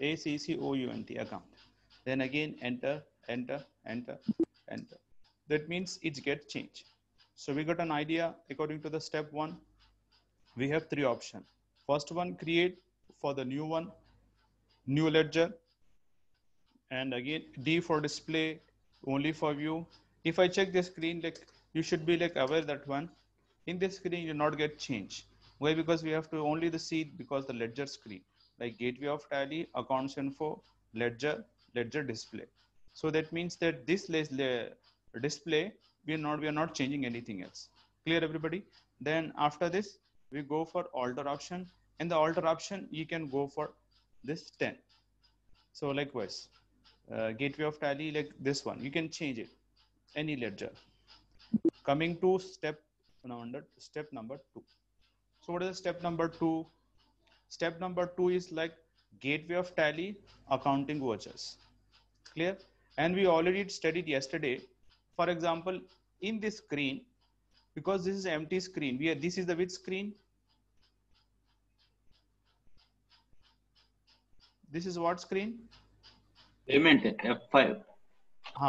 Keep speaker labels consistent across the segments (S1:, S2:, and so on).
S1: ACCOUNT account. Then again enter, enter, enter, enter. That means it gets changed. So we got an idea. According to the step 1, we have 3 options. First one, create for the new one, new ledger, and again D for display, only for view. If I check the screen, like you should be like aware that one in this screen you not get change. Why? Because we have to only the see because the ledger screen, like gateway of tally, accounts info, ledger display. So that means that this display we are not changing anything else. Clear everybody? Then after this we go for alter option. In the alter option you can go for this 10. So likewise, gateway of tally, like this one, you can change it any ledger. Coming to step number 2. So what is the step number 2? Step number 2 is like gateway of tally, accounting vouchers. Clear? And we already studied yesterday. For example, in this screen, because this is empty screen, this is the which screen? This is what screen?
S2: Payment F5.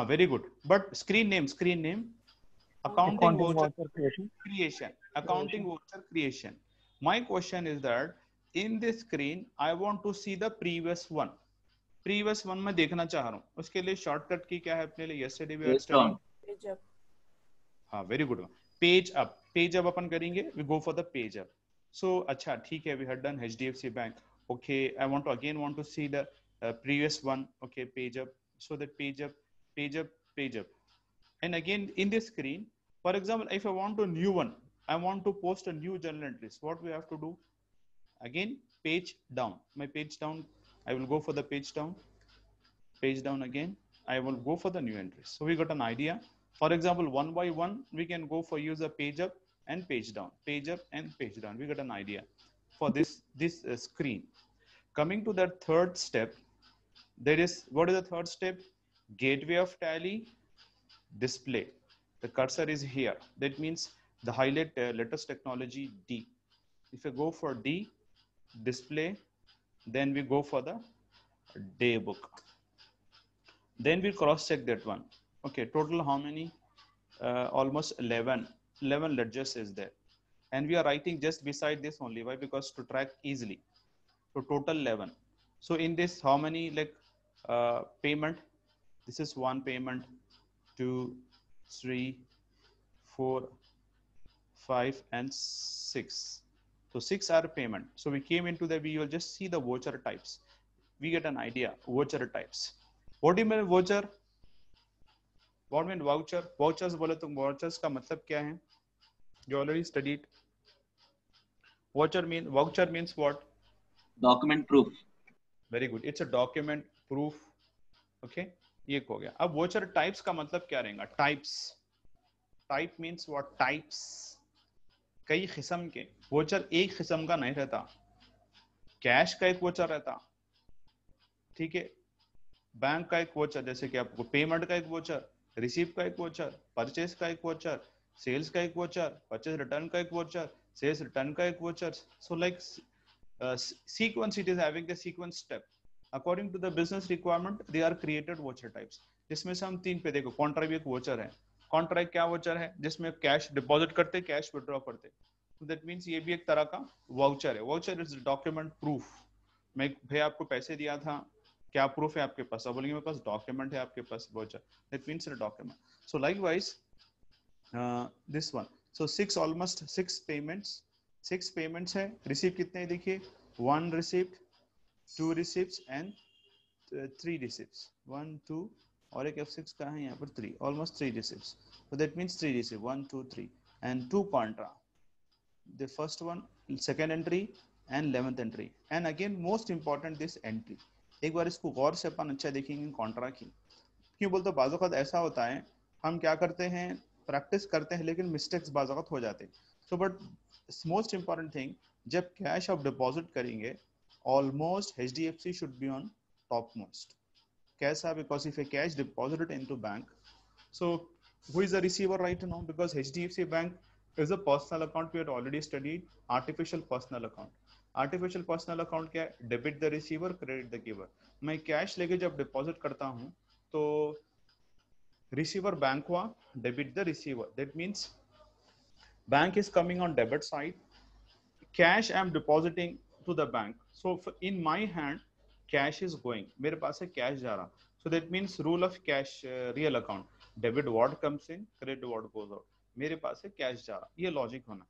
S1: Very good. But screen name, accounting voucher creation. Accounting voucher creation. My question is that in this screen I want to see the previous one. Previous one मैं देखना चाह रहा हूँ. उसके लिए shortcut की क्या है अपने लिए? Yesterday we are studying.
S3: Page up.
S1: हाँ, very good. Page up. Page up अपन करेंगे. We go for the page up. So अच्छा ठीक है. We had done HDFC Bank. Okay, I want to see the previous one. Okay, page up. So that page up. And again in this screen, for example, if I want a new one, I want to post a new journal entries. What we have to do? Again, page down. My page down, I will go for the page down. Page down again, I will go for the new entries. So we got an idea. For example, one by one, we can go for use a page up and page down. Page up and page down. We got an idea for this screen. Coming to that third step, what is the third step? Gateway of tally, display. The cursor is here. That means the highlight latest technology D. If you go for D, display, then we go for the day book. Then we cross check that one. Okay, total how many? Almost 11 ledgers is there. And we are writing just beside this only. Why? Because to track easily. So total 11. So in this, how many like payment? This is one payment, 2, 3, 4, 5, and 6. So 6 are payment. So we came into the, we will just see the voucher types. We get an idea, voucher types. What do you mean voucher? What mean voucher? Vouchers बोले तो vouchers का मतलब क्या है? You already studied. Voucher means what?
S2: Document proof.
S1: Very good. It's a document proof. Okay. ये हो गया. अब voucher types का मतलब क्या रहेगा? Types. Type means what? Types. कई किस्म के voucher एक किस्म का नहीं रहता. कैश का एक voucher रहता. ठीक है. बैंक का एक voucher, जैसे कि आपको पेमेंट का एक voucher, रिसीव का एक voucher, परचेस का एक voucher, सेल्स का एक voucher, परचेस रिटर्न का एक voucher, सेल्स रिटर्न का एक voucher. So like sequence, it is having the sequence step. According to the business requirement, they are created voucher types. जिसमें से हम 3 पे देखो, कॉन्ट्रा भी एक voucher है. कॉन्ट्रा क्या voucher है? जिसमें कैश डिपॉजिट करते, कैश विड्रॉ करते. So that means ये भी एक तरह का voucher है. Voucher is document proof. मैं भैया आपको पैसे दिया था, क्या प्रूफ है आपके पास? अब बोलेंगे मेरे पास डॉक्यूमेंट है आपके पास voucher. That means a document. So likewise, this one. So almost 6 payments. 6 payments है. Receipt कितने हैं देखिए? 1 receipt, 2 receipts and 3 receipts. 1, 2 और एक F6 का है यहाँ पर 3. Almost 3 receipts. So that means 3 receipts. 1, 2, 3 and 2 contra. The first one, second entry and 11th entry. And again most important this entry. एक बार इसको गौर से अपन अच्छा देखेंगे कॉन्ट्रा की. क्यों बोलते हो? बाज़ औक़ात ऐसा होता है, हम क्या करते हैं, प्रैक्टिस करते हैं लेकिन मिस्टेक्स बाज़ औक़ात हो जाते हैं. So but most important thing, जब कैश आप डिपॉजिट करेंगे, almost HDFC should be on top most. कैसा? Because if a cash deposited into bank, so who is the receiver right now? Because HDFC bank is a personal account. We had already studied artificial personal account. Artificial personal account क्या है? Debit the receiver, credit the giver. मैं cash लेके जब deposit करता हूं तो receiver bank हुआ, debit the receiver, that means bank is coming on debit side, cash I am depositing to the bank, so in my hand cash is going, मेरे पास से कैश जा रहा, so that means rule of cash real account, debit what comes in, credit what goes out, मेरे पास से cash जा रहा, ये लॉजिक होना।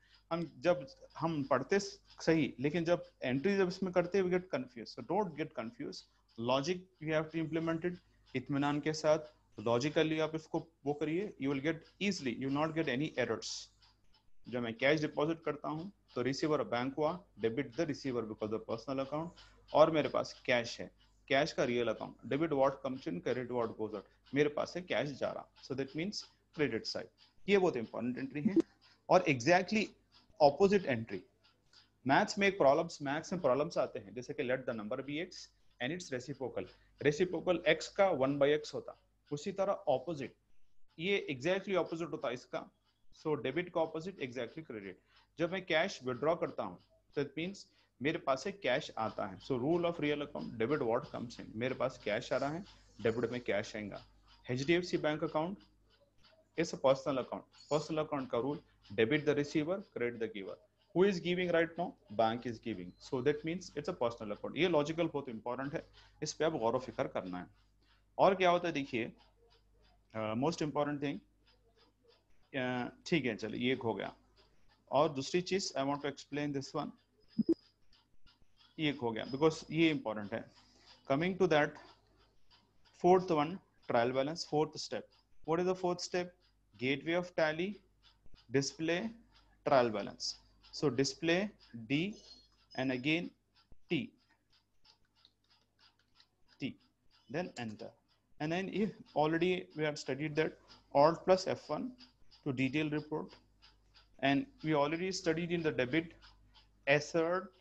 S1: हम पढ़ते सही, लेकिन जब एंट्री जब इसमें करते we get confuse, so don't get confuse, logic you have to implement it इत्मीनान के साथ, लॉजिकली आप इसको वो करिए, you will get easily, you will not get any errors. जब मैं कैश डिपॉजिट करता हूं तो रिसीवर बैंक हुआ, debit the receiver because of personal account, और मेरे पास कैश है, कैश का real account, debit what comes in, credit what goes out, मेरे पास से कैश जा रहा, so that means credit side. ये बहुत इंपॉर्टेंट एंट्री है। और एग्जैक्टली ऑपोजिट एंट्री मैथ्स में प्रॉब्लम्स आते हैं, जैसे कि let the number be x and its reciprocal x का 1/x होता, उसी तरह ऑपोजिट ये एग्जैक्टली ऑपोजिट होता है इसका, सो डेबिट का ऑपोजिट एग्जैक्टली क्रेडिट। जब मैं कैश विड्रॉ करता हूं तो इट मींस मेरे पास से कैश आता है, so rule of real account, debit what comes इन, मेरे पास कैश आ रहा है, डेबिट में कैश आएगा। HDFC bank account is a personal account का rule, debit the receiver, credit the giver, who is giving right now, bank is giving, so that means it's a personal account। ये logical बहुत important है, इस पे आप गौर फिक्र करना है। और क्या होता है देखिए, मोस्ट इंपॉर्टेंट थिंग, ठीक है चलिए ये हो गया। और दूसरी चीज I want to explain this one, ये हो गया बिकॉज ये इंपॉर्टेंट है। Coming to that fourth one, trial balance, fourth step, what is the fourth step? Gateway of Tally, display, trial balance, so display D and again T, then enter, and then if already we have studied that Alt plus F1 to detail report, and we already studied in the debit assert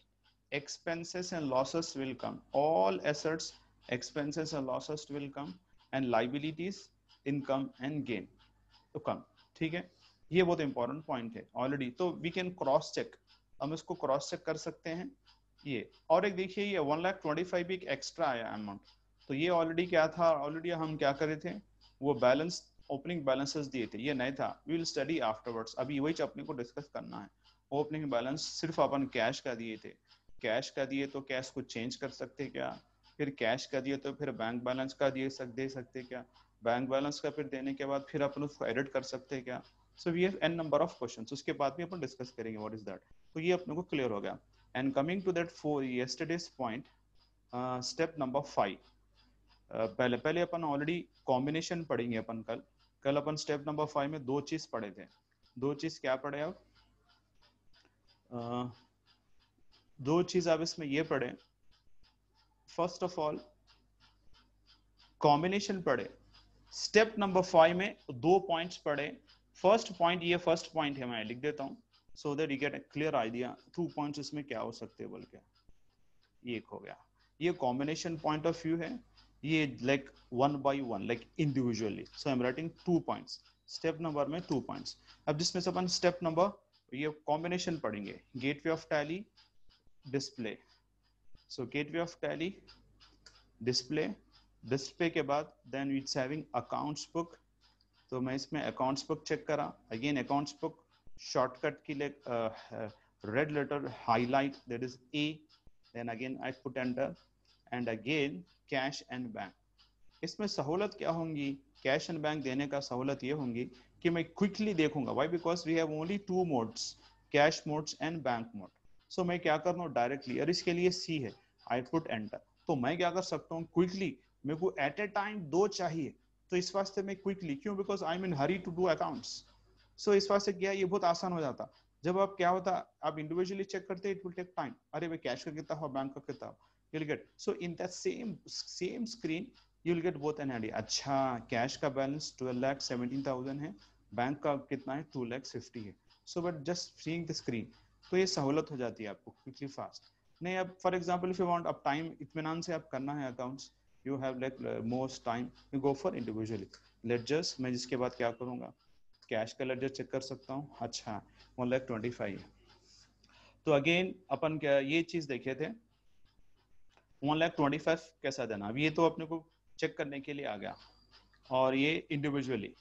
S1: expenses and losses will come, all assets expenses and losses will come, and liabilities income and gain to come, ठीक है। ये बहुत important point है already, तो we can cross check, हम इसको cross check कर सकते हैं ये। और एक देखिए ये 1,25,000 भी एक एक्स्ट्रा आया अमाउंट, तो ये ऑलरेडी क्या था, ऑलरेडी हम क्या करे थे, वो बैलेंस ओपनिंग बैलेंसेस दिए थे, ये नहीं था, वी विल स्टडी आफ्टरवर्ड्स, अभी वही अपने को डिस्कस करना है। ओपनिंग बैलेंस सिर्फ अपन कैश का दिए थे, कैश का दिए तो कैश को चेंज कर सकते क्या, फिर कैश का दिए तो फिर बैंक बैलेंस का दे सकते क्या, बैंक बैलेंस का फिर देने के बाद फिर अपन उसको एडिट कर सकते हैं क्या, so we have n number of questions, उसके बाद भी अपन डिस्कस करेंगे व्हाट इज दैट, तो ये अपने को क्लियर हो गया। And coming to that for yesterday's point, step number 5, पहले अपन ऑलरेडी कॉम्बिनेशन पढ़ेंगे अपन कल अपन स्टेप नंबर 5 में दो चीज पढ़े थे, दो चीज क्या पढ़े अब, दो चीज आप इसमें ये पढ़े, फर्स्ट ऑफ ऑल कॉम्बिनेशन पढ़े, स्टेप नंबर 5 में दो पॉइंट्स पढ़े। फर्स्ट पॉइंट, ये फर्स्ट पॉइंट है, मैं लिख देता हूं so that you get a clear idea 2 points इसमें क्या हो सकते हैं बोल के। ये एक हो गया, ये कॉम्बिनेशन पॉइंट ऑफ व्यू है, ये like 1 by 1 like individually, so I am writing 2 points, step number में 2 पॉइंट्स। अब जिसमें से अपन स्टेप नंबर ये कॉम्बिनेशन पढ़ेंगे, gateway of Tally, display, so gateway of Tally, display के बाद then it's having accounts book, तो मैं इसमें अकाउंट्स बुक चेक करा, अगेन अकाउंट्स बुक शॉर्टकट के लिए red letter highlight that is A, then again I put enter and again cash and bank. इसमें सहूलत क्या होंगी, कैश एंड बैंक देने का सहूलत ये होंगी कि मैं क्विकली देखूंगा, why, because we have only 2 modes, cash modes and bank mode, so मैं क्या कर रहा हूँ डायरेक्टली, और इसके लिए सी है, आई पुट एंटर, तो मैं क्या कर सकता हूँ क्विकली, मेरे को एट ए टाइम 2 चाहिए, तो इस वास्ते मैं क्विकली, क्यों, because I am in hurry to do accounts, so इस वास्ते क्या ये बहुत आसान हो जाता। जब आप क्या होता, आप इंडिविजुअली चेक करते, इट विल टेक टाइम, अरे भाई कैश का कितना हुआ, बैंक का कितना, you'll get, so in that same screen you'll get both an idea, अच्छा कैश का बैलेंस 12,17,000 है, बैंक का कितना है 2,50,000 है, so but just seeing the screen, तो ये सहूलत हो जाती है आपको क्विकली फास्ट। नहीं अब for example if you want, अब टाइम इत्मीनान से आप करना है accounts, you have like most time, you go for individually ledgers, मैं जिसके बाद क्या करूंगा, कैश का लेडजर चेक कर सकता हूँ, अच्छा 1,25,000 है, तो अगेन अपन क्या ये चीज देखे थे 1,25,000 कैसा देना, अब ये तो अपने को चेक करने के लिए आ गया। और ये इंडिविजुअली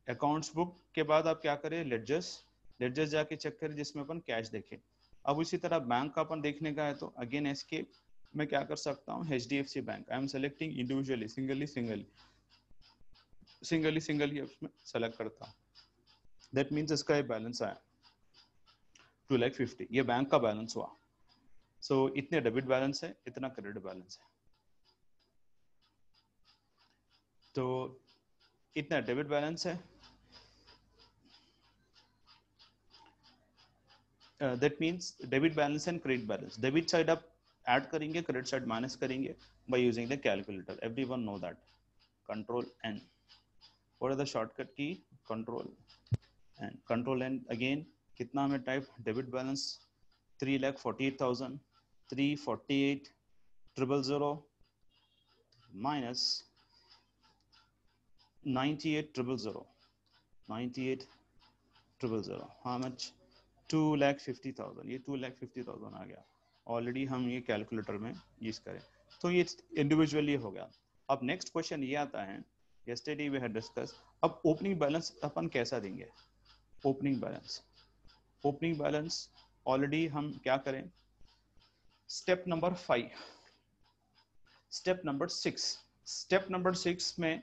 S1: अकाउंट्स बुक के बाद आप क्या करें, लेडजर्स जाके चेक करें जिसमें अपन कैश देखें। अब इसी तरह बैंक का अपन देखने का है तो अगेन एस्केप मैं क्या कर सकता हूँ, HDFC bank, I am selecting individually singly उसमें सेलेक्ट करता हूँ। दैट मीन्स इसका ये बैलेंस आया 2,50,000, ये बैंक का बैलेंस हुआ। सो इतने डेबिट बैलेंस है, इतना क्रेडिट बैलेंस है। तो इतना डेबिट बैलेंस है, that means debit balance and credit balance. Debit side आप ऐड करेंगे, क्रेडिट साइड माइनस करेंगे by using the calculator. Everyone know that, control N. What is the shortcut key, control N. Again कितना हमें type, debit balance 3,48,000, 348,000 minus 98,000, 98,000, how much, 2,50,000। ये 2,50,000 आ गया। Already हम ये calculator में यूज करें तो ये इंडिविजुअली हो गया। अब नेक्स्ट क्वेश्चन ये आता है, yesterday we had discussed, अब ओपनिंग बैलेंस अपन कैसा देंगे। ओपनिंग बैलेंस ऑलरेडी हम क्या करें, स्टेप नंबर 5, स्टेप नंबर 6 में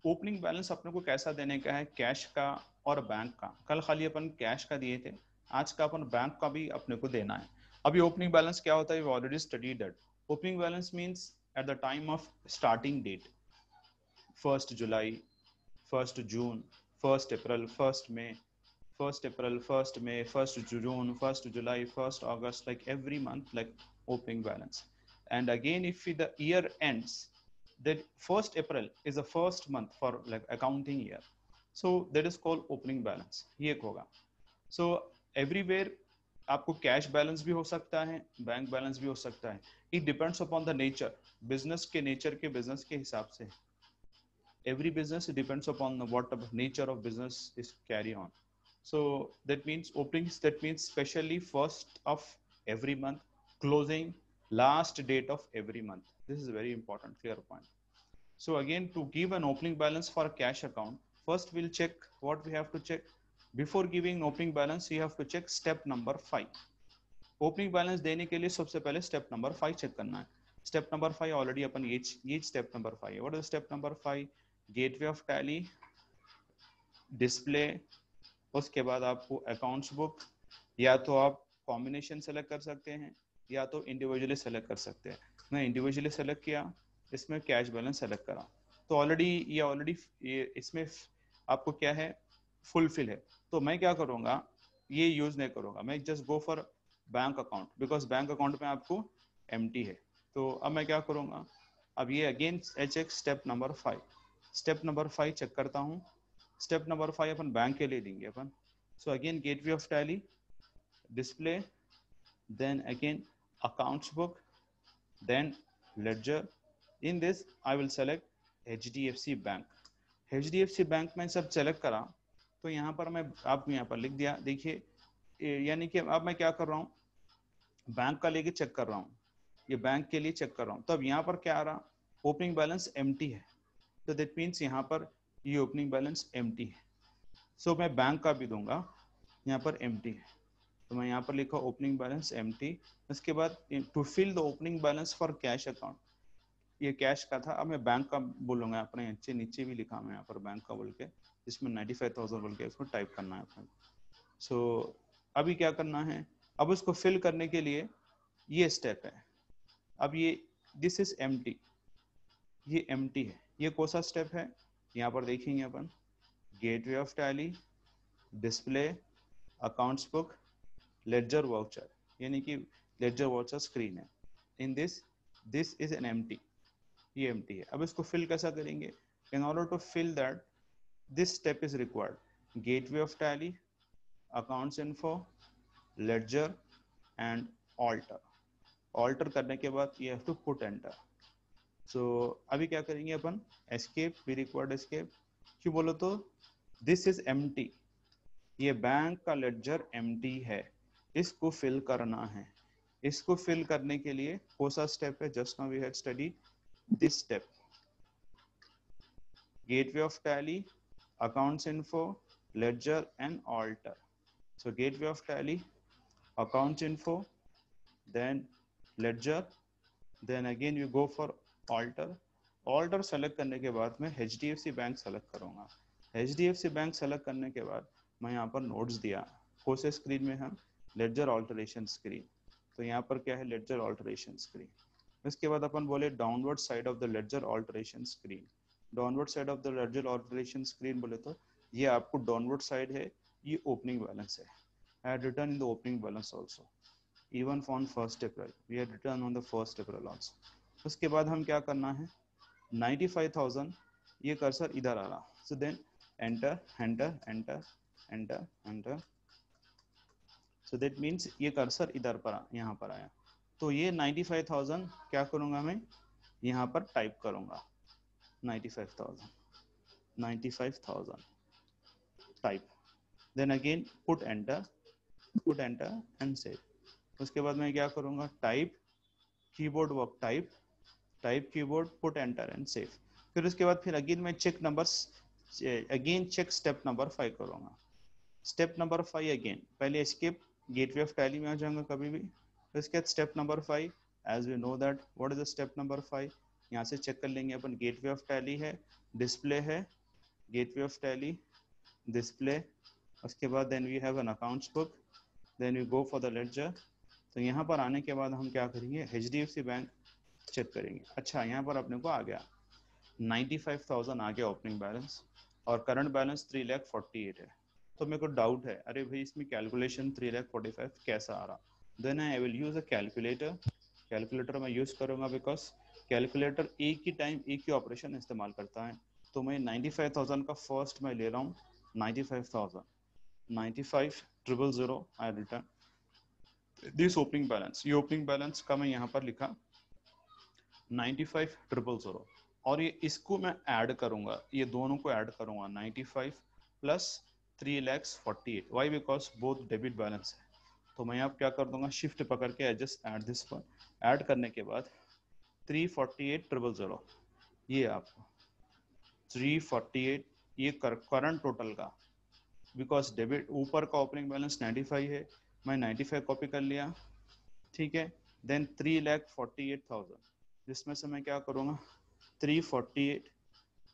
S1: ओपनिंग बैलेंस अपने को कैसा देने का है, कैश का और बैंक का। कल खाली अपन कैश का दिए थे, आज का अपन बैंक का भी अपने को देना है। अभी ओपनिंग बैलेंस क्या होता है, we already study that. Opening balance means at the time of starting date, 1 July, 1 June, 1 April, 1 May, 1 June, 1 July, 1 August, like every month, like opening balance. And again, if the year ends, that 1 April is the first month for like accounting year, so that is called opening balance। ये होगा। So everywhere आपको cash balance भी हो सकता है, bank balance भी हो सकता है। It depends upon the nature, business के नेचर के, बिजनेस के हिसाब से। every business depends upon what the nature of business is carry on. So that means openings, that means especially first of every month, closing last date of every month. This is a very important clear point. So again, to give an opening balance for a cash account, first we'll check what we have to check. Before giving opening balance, you have to check step number 5। Opening balance देने के लिए सबसे पहले step number 5 check करना है। Step number 5 already अपन ये step number 5 है। What is step number 5, gateway of Tally, display, उसके बाद आपको अकाउंट्स बुक, या तो आप कॉम्बिनेशन सेलेक्ट कर सकते हैं या तो इंडिविजुअली सेलेक्ट कर सकते हैं। मैं इंडिविजुअली सेलेक्ट किया, इसमें कैश बैलेंस सेलेक्ट करा, तो ऑलरेडी ये इसमें आपको क्या है, फुलफिल है। तो मैं क्या करूंगा, ये यूज नहीं करूंगा, मैं just go for bank account, because bank account में आपको एम्प्टी है। तो अब मैं क्या करूंगा, अब ये again check step number 5। Step number 5 check करता हूँ। स्टेप नंबर 5 अपन बैंक के लिए देंगे अपन। So again gateway of Tally, display, then again accounts book, then ledger. In this I will select HDFC bank. HDFC bank में सब सेलेक्ट करा तो यहाँ पर मैं आपको यहाँ पर लिख दिया। देखिए यानी कि अब मैं क्या कर रहा हूँ, बैंक का लेके चेक कर रहा हूँ, ये बैंक के लिए चेक कर रहा हूँ। तो अब यहाँ पर क्या आ रहा, ओपनिंग बैलेंस एम्प्टी है, तो दैट मीन्स यहाँ पर ये ओपनिंग बैलेंस एम्प्टी है। सो मैं बैंक का भी दूंगा, यहाँ पर एम्प्टी है, तो मैं यहाँ पर लिखा ओपनिंग बैलेंस एम्प्टी। उसके बाद to fill the opening balance for cash account, ये कैश का था, अब मैं बैंक का बोलूंगा। अपने नीचे भी लिखा मैं यहाँ पर बैंक का बोल के, जिसमें 95,000 बोल के उसको टाइप करना है अपने। सो अभी क्या करना है, अब उसको फिल करने के लिए ये स्टेप है। अब ये दिस इज एम्प्टी, ये एम्प्टी है। ये कौन सा स्टेप है, यहाँ पर देखेंगे अपन, gateway of Tally, display, accounts book, ledger voucher, यानी कि लेडजर वाउचर स्क्रीन है। In this is an empty, ये एम्प्टी है। अब इसको फिल कैसा करेंगे, in order to fill that this step is required, gateway of Tally, accounts info, ledger and alter करने के बाद you have to put enter. सो अभी क्या करेंगे अपन, एस्केप, वी रिक्वायर्ड एस्केप। क्यों बोलो तो दिस इज एम्प्टी, ये बैंक का लेडजर एम्प्टी है, इसको फिल करना है। इसको फिल करने के लिए कौन सा स्टेप है? Just now we had study this step, gateway of Tally, accounts info, ledger and alter. So gateway of tally, accounts info, then ledger, then again you go for alter. Alter select करने के बाद मैं HDFC bank select करूंगा. HDFC bank select करने के बाद मैं यहाँ पर नोट्स दिया, कौन से स्क्रीन में हम? Ledger alteration screen. तो यहाँ पर क्या है? Ledger alteration screen. इसके बाद अपन बोले downward side of the ledger alteration screen. Downward side of the ledger alteration screen बोले तो ये आपको डाउनवर्ड साइड है, ये ओपनिंग बैलेंस है. I had written in the opening balance also. Even on 1st April, we had written on the 1st April also. उसके बाद हम क्या करना है? 95,000, ये कर्सर इधर आ रहा. So then enter, enter, enter, enter, enter. So that means ये कर्सर इधर पर यहाँ पर आया. तो ये 95,000 क्या करूँगा मैं? यहाँ पर टाइप करूँगा 95,000, 95,000 type. Then again put enter and save. उसके बाद मैं क्या करूंगा? Type keyboard work, type keyboard, put enter and save. फिर उसके बाद फिर अगेन मैं check numbers, again check step number 5 करूंगा. स्टेप नंबर 5 अगेन, पहले एस्केप गेटवे ऑफ टैली में आ जाऊंगा कभी भी. उसके बाद step number 5, as we know that what is the step number 5, यहाँ से चेक कर लेंगे अपन. गेटवे ऑफ टैली है, डिस्प्ले है, गेटवे ऑफ टैली, डिस्प्ले. उसके बाद then we have an accounts book, then you go for the ledger. तो यहाँ पर आने के बाद हम क्या करेंगे? HDFC बैंक चेक करेंगे. अच्छा, यहाँ पर अपने को आ गया 95,000 आ गया ओपनिंग बैलेंस, और करंट बैलेंस 3,48,000 है. तो मेरे को डाउट है, अरे भाई इसमें कैलकुलेशन 3,45,000 कैसा आ रहा? Then I will use a calculator. Calculator मैं यूज करूंगा बिकॉज कैलकुलेटर एक ही टाइम एक ही ऑपरेशन इस्तेमाल करता है. तो मैं 95,000 का फर्स्ट मैं ले रहा हूँ 95,000, 95,000 आई रिटर्न दिस ओपनिंग बैलेंस. ये ओपनिंग बैलेंस का मैं यहाँ पर लिखा 95,000, और ये इसको मैं ऐड करूंगा, ये दोनों को ऐड करूंगा 95 plus 3,48,000. Why? Because both debit balance है. तो मैं अब क्या कर दूंगा? शिफ्ट पकड़ के just add this one. Add करने के बाद 348,000, ये आपको 348, ये करंट टोटल का, बिकॉज डेबिट ऊपर का ओपनिंग बैलेंस 95 है, मैं 95 कॉपी कर लिया. ठीक है. देन 3,48,000, जिसमें से मैं क्या करूँगा? 348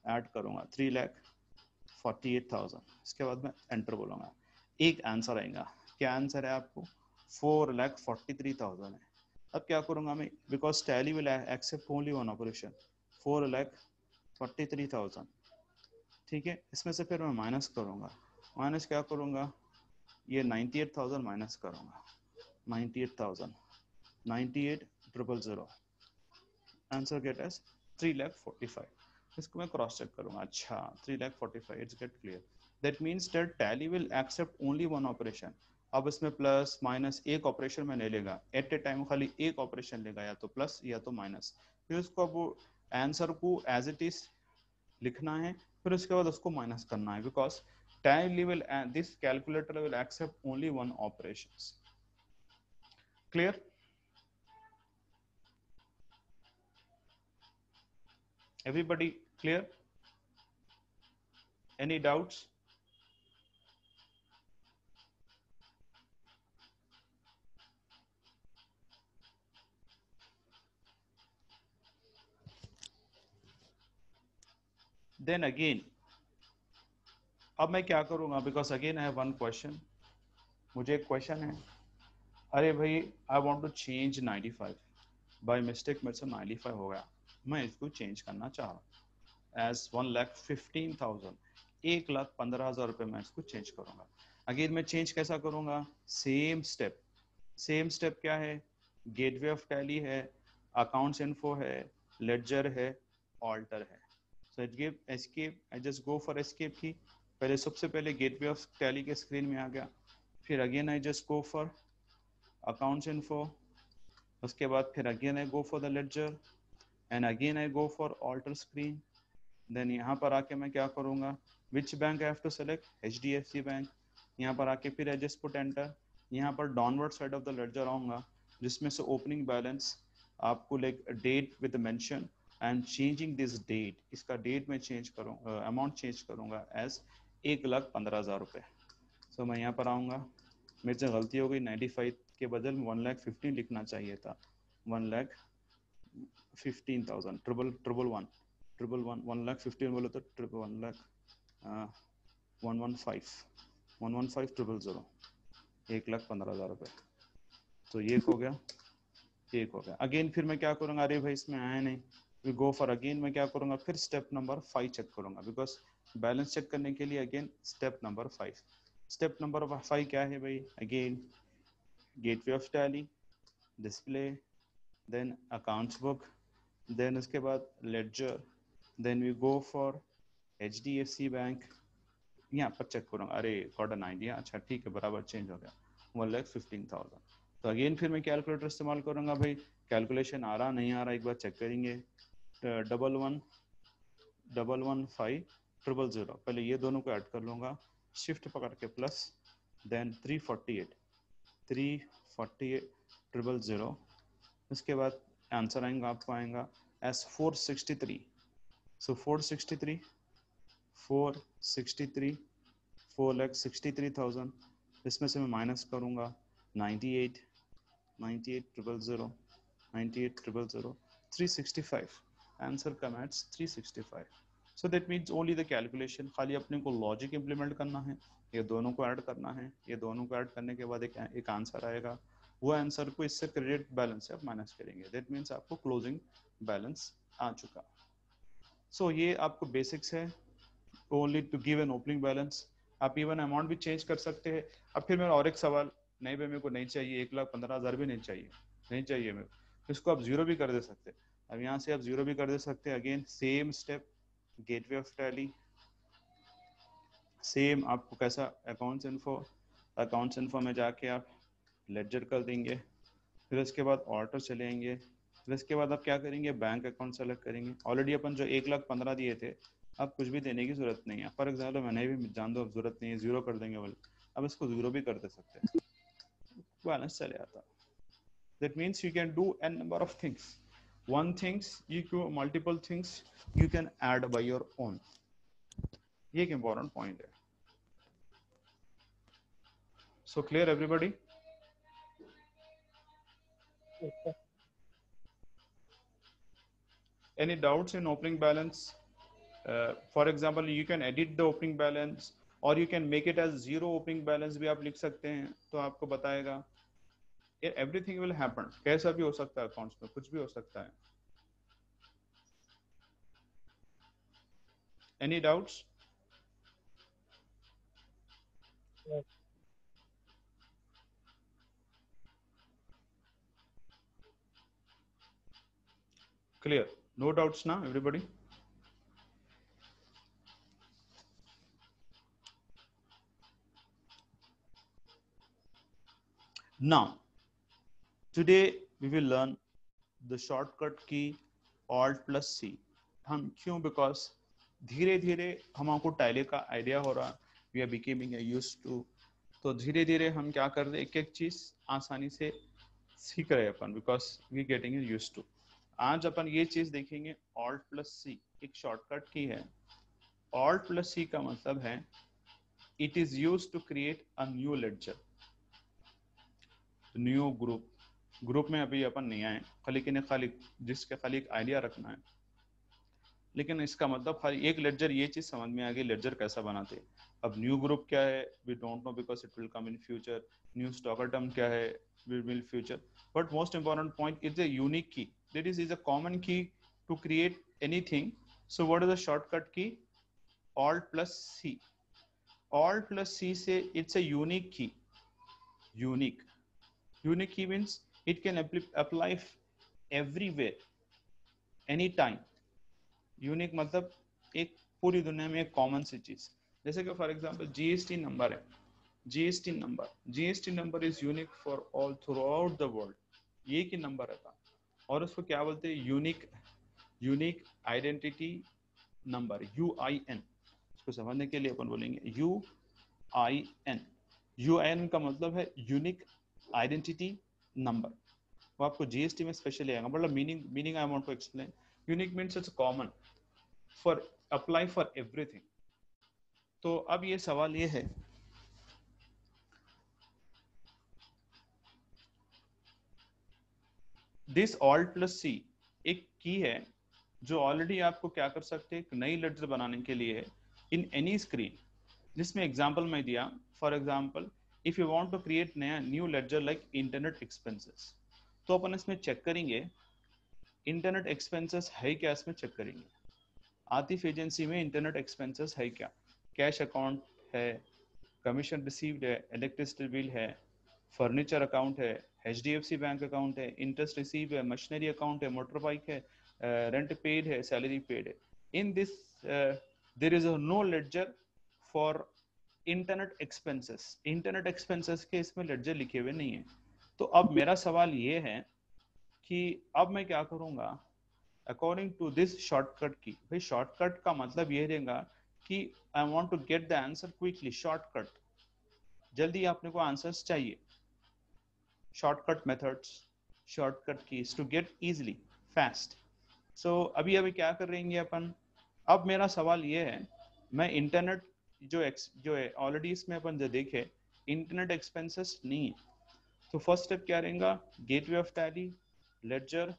S1: ऐड करूँगा 3,48,000. इसके बाद मैं एंटर बोलूँगा. एक आंसर आएगा. क्या आंसर है आपको? 4,43,000 है. अब क्या करूँगा मैं? Because Tally will accept only one operation, 4,43,000. ठीक है. इसमें से फिर मैं माइनस करूँगा. माइनस क्या करूँगा? ये 98,000 माइनस करूँगा. 98,000, 98,000, आंसर गेट एज 3,45,000. इसको मैं क्रॉस चेक करूँगा. अच्छा, 3,45,000, it's get clear. That means that Tally will accept only one operation. अब इसमें प्लस माइनस एक ऑपरेशन में नहीं लेगा, एट ए टाइम खाली एक ऑपरेशन लेगा, या तो प्लस या तो माइनस. फिर उसको अब आंसर को एज इट इज लिखना है, फिर उसके बाद उसको माइनस करना है, because tally will this calculator will accept only one operations. Clear? Everybody clear? Any doubts? Then again, अब मैं क्या करूंगा? Because again I have one question. मुझे एक क्वेश्चन है, अरे भाई I want to change 95, by mistake मेरे से 95 हो गया, मैं इसको चेंज करना चाह रहा हूँ एज 1,15,000, 1,15,000 रुपये मैं इसको चेंज करूंगा. अगेन मैं चेंज कैसा करूंगा? Same step. सेम स्टेप क्या है? गेटवे ऑफ टैली है, अकाउंट्स इन्फो है, लेडजर है, ऑल्टर है. So escape, I just go for escape key. पहले सबसे पहले गेटवे ऑफ टैली के स्क्रीन में आ गया, फिर again I just go for accounts info. उसके बाद फिर again I go for the ledger and again I go for alter screen. Then यहाँ पर आके मैं क्या करूँगा? Which bank I have to select? HDFC bank. यहाँ पर आके फिर आई जस्ट पुट एंटर. यहाँ पर downward side of the ledger आऊंगा, जिसमें से ओपनिंग बैलेंस आपको like date with mention and changing this date, इसका डेट में चेंज करूँगा, अमाउंट चेंज करूँगा एज 1,15,000 रुपये। सो मैं यहाँ पर आऊँगा, मेरे से गलती हो गई, 95 के बदल 1,15,000 लिखना चाहिए था, 1,15,000 triple triple one triple one 1,15,000 बोले तो ट्रिपल 1,15,000 1,15,000 रुपये। तो ये हो गया, एक हो गया। अगेन फिर मैं क्या करूँगा, अरे भाई इसमें आया नहीं, वी गो फॉर अगेन, मैं क्या करूँगा फिर स्टेप नंबर 5 चेक करूँगा, बिकॉज बैलेंस चेक करने के लिए again step number 5। Step number 5 क्या है भाई, again gateway of Tally, display, then accounts book, then उसके बाद ledger, then we go for HDFC bank. यहाँ पर चेक करूँगा, अरे गॉट एन आइडिया, अच्छा ठीक है बराबर चेंज हो गया, 1,15,000। तो अगेन फिर मैं कैलकुलेटर इस्तेमाल करूँगा भाई, कैलकुलेशन आ रहा नहीं आ रहा एक बार चेक करेंगे। 11,115,000, पहले ये दोनों को ऐड कर लूँगा, शिफ्ट पकड़ के प्लस, देन 348,000, उसके बाद आंसर आएगा आपको आएगा एस 463। सो 463 4,63,000, इसमें से मैं माइनस करूँगा 98,000 365, answer come eights 365। So that means only the calculation, खाली अपने को लॉजिक इंप्लीमेंट करना है, ये दोनों को ऐड करना है, ये दोनों को ऐड करने के बाद एक आंसर आएगा, वो आंसर को इससे क्रेडिट बैलेंस से आप माइनस करेंगे, दैट मीन्स आपको क्लोजिंग बैलेंस आ चुका। सो ये आपको बेसिक्स है, only to give an opening balance. आप इवन अमाउंट भी चेंज कर सकते हैं। अब फिर मेरा और एक सवाल, नहीं भाई मेरे को नहीं चाहिए 1,15,000 भी नहीं चाहिए, नहीं चाहिए मेरे को, इसको आप जीरो भी कर दे सकते हैं। अब यहाँ से आप जीरो भी कर दे सकते हैं, again same step, gateway of tally, same आपको कैसा, अकाउंट्स इन्फो में जाके आप लेडजर कर देंगे, फिर उसके बाद ऑर्डर चलेंगे, फिर इसके बाद आप क्या करेंगे, बैंक अकाउंट सेलेक्ट करेंगे। ऑलरेडी अपन जो 1,15,000 दिए थे, अब कुछ भी देने की जरूरत नहीं है। फॉर एग्जाम्पल मैंने भी जान दो, अब जरूरत नहीं है, जीरो कर देंगे बोले, अब इसको जीरो भी कर दे सकते हैं, बैलेंस चले आता। That means you can do an number of things, one things you can, multiple things you can add by your own, ये एक important point है। So clear everybody? Any doubts in opening balance? For example, you can edit the opening balance or you can make it as zero opening balance भी आप लिख सकते हैं, तो आपको बताएगा। Everything will happen, कैसा भी हो सकता है, अकाउंट्स में कुछ भी हो सकता है। Any doubts? Clear? No doubts now, everybody? Now, today we will learn the shortcut key Alt+C। हम क्यों? Because धीरे धीरे हमको टैली का आइडिया हो रहा, we are becoming used to, तो धीरे धीरे हम क्या कर रहे, एक एक चीज आसानी से सीख रहे अपन, because we getting used to. आज अपन ये चीज देखेंगे, Alt+C एक शॉर्टकट की है। Alt+C का मतलब है it is used to create a new ledger, new group. Group में अभी अपन नहीं आए, खाली जिसके खाली एक आइडिया रखना है, लेकिन इसका मतलब खाली एक लेडजर, ये चीज समझ में आ गई लेडजर कैसा बनाते। अब न्यू ग्रुप क्या है, we don't know, because it will come in future. New stalker term क्या है, will future. But most important point, is a unique key, that is a common key to create anything. So what is the shortcut key? Alt+C। Alt+C से it's a unique key. Unique key means it can apply everywhere, anytime। यूनिक मतलब एक पूरी दुनिया में एक common सी चीज, जैसे कि फॉर एग्जांपल जीएसटी नंबर है, GST number is unique for all through out the world, ये की नंबर रहता, और उसको क्या बोलते हैं, यूनिक आइडेंटिटी नंबर, UIN। इसको समझने के लिए अपन बोलेंगे UIN, यूआईएन का मतलब है यूनिक आइडेंटिटी नंबर, वो आपको जीएसटी में स्पेशली आएगा। मतलब meaning I want to explain, unique means it's common for apply for everything. तो अब ये सवाल ये है, दिस ऑल्ट प्लस सी एक की है जो ऑलरेडी आपको क्या कर सकते हैं, एक नई लेडर बनाने के लिए इन एनी स्क्रीन, जिसमें एग्जांपल मैं दिया। For example if you want to create नया new ledger like internet expenses, तो अपन इसमें चेक करेंगे इंटरनेट एक्सपेंसेस है क्या, इसमें चेक करेंगे आतिफ एजेंसी में इंटरनेट एक्सपेंसेस है क्या, कैश अकाउंट है, कमीशन रिसीव्ड है, इलेक्ट्रिसिटी बिल है, फर्नीचर अकाउंट है, HDFC बैंक अकाउंट है, इंटरेस्ट रिसीव है, मशीनरी अकाउंट है, मोटर बाइक है, रेंट पेड है, सैलरी पेड है। In this there is no ledger for internet expenses, internet expenses के इसमें लेडजर लिखे हुए नहीं है। तो अब मेरा सवाल ये है कि अब मैं क्या करूंगा, अकॉर्डिंग टू दिस शॉर्टकट की, भाई शॉर्टकट का मतलब ये रहेगा कि I want to get the answer quickly, shortcut, जल्दी आपने को आंसर्स चाहिए, shortcut methods, shortcut keys to get easily fast. So अभी अभी क्या कर रहेंगे अपन, अब मेरा सवाल ये है, मैं इंटरनेट जो है ऑलरेडी इसमें अपन जो देखे इंटरनेट एक्सपेंसेस नहीं है, तो फर्स्ट स्टेप क्या रहेगा, गेटवे ऑफ टैली, लेडजर,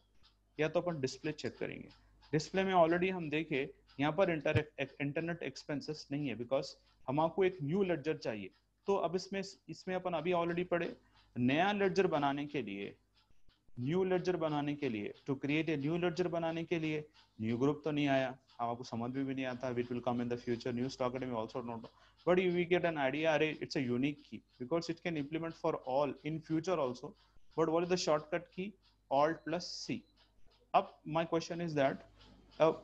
S1: या तो अपन डिस्प्ले चेक करेंगे। डिस्प्ले में ऑलरेडी हम देखे यहाँ पर इंटरनेट एक्सपेंसेस नहीं है, बिकॉज हमको एक न्यू लेडजर चाहिए। तो अब इसमें इसमें अपन अभी ऑलरेडी पढ़े, नया लेडजर बनाने के लिए, न्यू लेडजर बनाने के लिए, to create a new ledger बनाने के लिए न्यू ग्रुप तो नहीं आया, आपको समझ में भी नहीं आता, it will come in the future, new stock academy also note, but you will get an idea, अरे it's a unique key because it can implement for all in future also, but what is the shortcut key, alt plus C। अब my question is that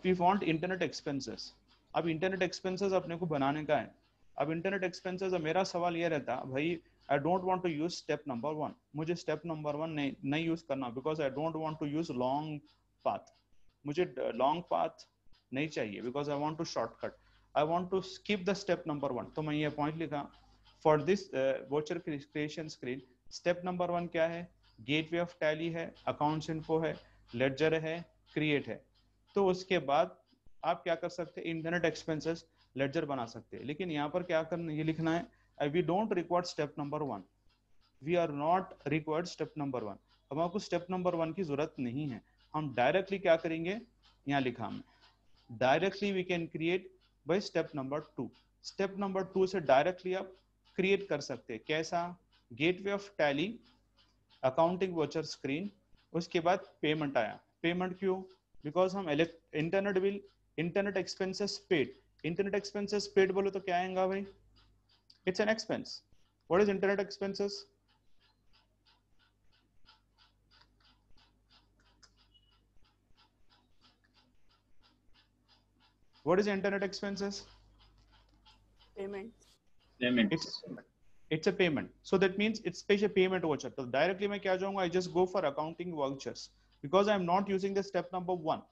S1: we want internet expenses, अब internet expenses अपने को बनाने का है। अब internet expenses, मेरा सवाल ये रहता भाई, I don't want to use step number 1, मुझे स्टेप नंबर 1 नहीं यूज करना, because I don't want to use long path, मुझे लॉन्ग पाथ नहीं चाहिए, because I want to shortcut, I want to skip the step number 1। तो मैं ये point लिखा for this voucher creation screen, step number 1 क्या है, गेटवे ऑफ टैली है, अकाउंट्स इन्फो है, लेडजर है, क्रिएट है। तो उसके बाद आप क्या कर सकते हैं, इंटरनेट एक्सपेंसेस लेडजर बना सकते हैं। लेकिन यहाँ पर क्या करना, ये लिखना है, we don't required step number 1, we are not required step number 1, हमको स्टेप नंबर 1 की जरूरत नहीं है। हम डायरेक्टली क्या करेंगे, यहाँ लिखा हमने, directly we can create by step number 2, step number 2 से डायरेक्टली आप क्रिएट कर सकते हैं। कैसा, gateway of Tally, accounting voucher screen, उसके बाद पेमेंट आया। पेमेंट क्यों, बिकॉज हम internet bill, internet expenses paid, internet expenses paid बोलो तो क्या आएगा भाई, it's an expense. What is internet expenses, what is internet expenses,
S3: payment
S2: Payments.
S1: it's a payment, so that means it's special payment voucher। तो directly मैं क्या जाऊंगा, I just go for accounting vouchers because I am not using the step number 1,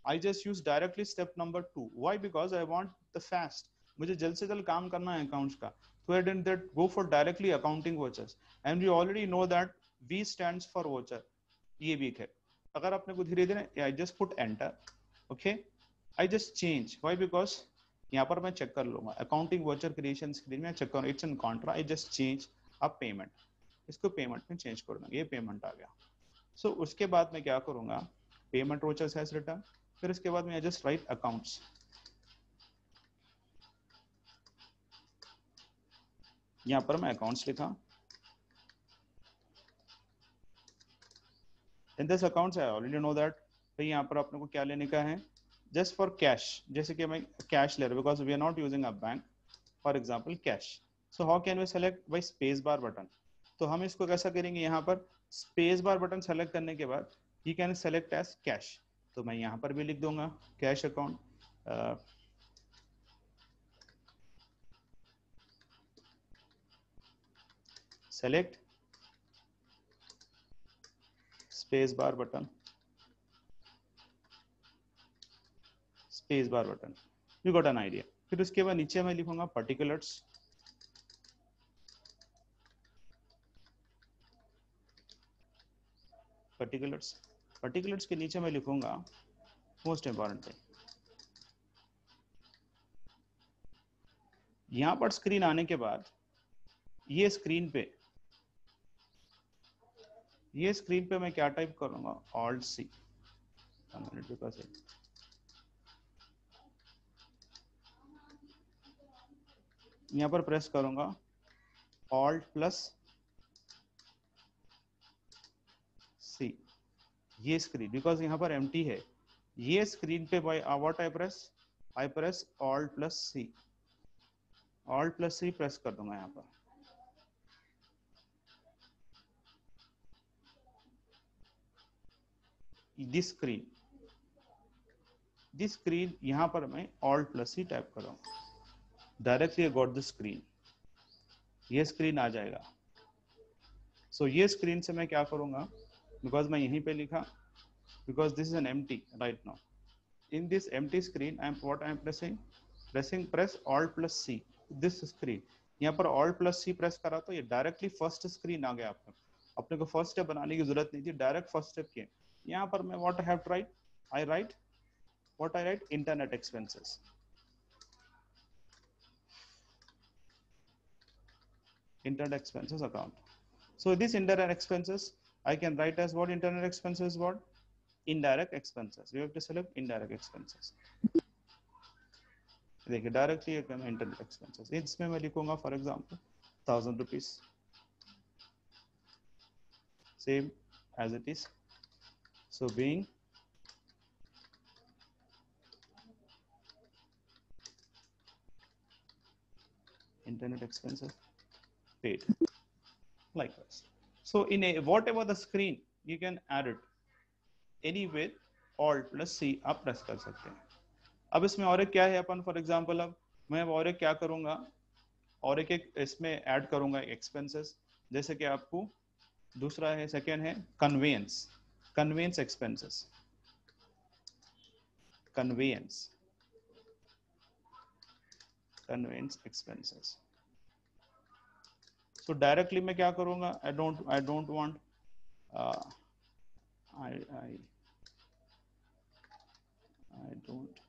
S1: I just use directly step number 2। why, because I want the fast, मुझे जल्द से जल्द काम करना है अकाउंट्स का, so I didn't that go for directly accounting vouchers, and we already know that V stands for voucher, ये भी है। अगर आपने को धीरे धीरे, I just put enter, okay, I just change, why, because यहाँ पर मैं चेक कर लूंगा अकाउंटिंग वोचर क्रिएशन स्क्रीन में चेक करूँ, it's in Contra, I just change अब पेमेंट, इसको पेमेंट में चेंज कर दूंगा, ये पेमेंट आ गया। सो उसके बाद मैं क्या करूंगा, पेमेंट वोचर्स हैज रिटर्न, फिर उसके बाद मैं जस्ट राइट अकाउंट्स, यहाँ पर मैं अकाउंट्स लिखा, in this accounts I already know that, भाई यहाँ पर आपने को क्या लेने का है, जस्ट फॉर कैश, जैसे कि मैं कैश ले रहा हूँ, because we are not using a bank, for example cash. So how can we select, by space bar button. तो हम इसको कैसा करेंगे, यहाँ पर स्पेस बार बटन सेलेक्ट करने के बाद you can select as cash, तो मैं यहाँ पर भी लिख दूंगा cash account, select space bar button, space bar button, you got an idea. फिर उसके बाद नीचे मैं लिखूंगा पर्टिकुलर्स, पर्टिकुलर्स, पर्टिकुलर्स के नीचे मैं लिखूंगा मोस्ट इंपॉर्टेंट थिंग। यहां पर स्क्रीन आने के बाद ये स्क्रीन पे मैं क्या टाइप करूंगा, ऑल्ट सी, यहां पर प्रेस करूंगा ऑल्ट प्लस सी, ये स्क्रीन बिकॉज यहां पर एम्प्टी है, ये स्क्रीन पे by what I press alt plus C, alt plus C press कर दूंगा यहां पर। दिस स्क्रीन यहां पर मैं ऑल्ट प्लस सी टाइप कर रहा हूं, डायरेक्टली गॉट द स्क्रीन, ये स्क्रीन आ जाएगा। सो ये स्क्रीन से मैं क्या करूंगा, बिकॉज मैं यहीं पे लिखा, because this is an empty right now, in this empty screen I am press alt plus C, this screen, यहाँ पर alt plus C प्रेस करा तो ये डायरेक्टली फर्स्ट स्क्रीन आ गया। अपने को फर्स्ट स्टेप बनाने की जरूरत नहीं थी, डायरेक्ट फर्स्ट स्टेप किए। यहाँ पर मैं what I have to write, I write internet expenses, internet expenses account. So this internet expenses I can write as what, internet expenses what, indirect expenses, you have to select indirect expenses। देखिए directly internet expenses, इसमें मैं लिखूंगा for example 1000 rupees, same as it is. So being internet expenses paid likewise। so in a whatever the screen you can add it anywhere, alt plus C आप press कर सकते हैं। अब इसमें और एक क्या है, अपन फॉर एग्जांपल अब मैं और एक क्या करूंगा, और एक इसमें ऐड करूंगा एक्सपेंसेस, जैसे कि आपको दूसरा है, सेकेंड है conveyance expenses, conveyance expenses. So directly मैं क्या करूंगा, I don't want I don't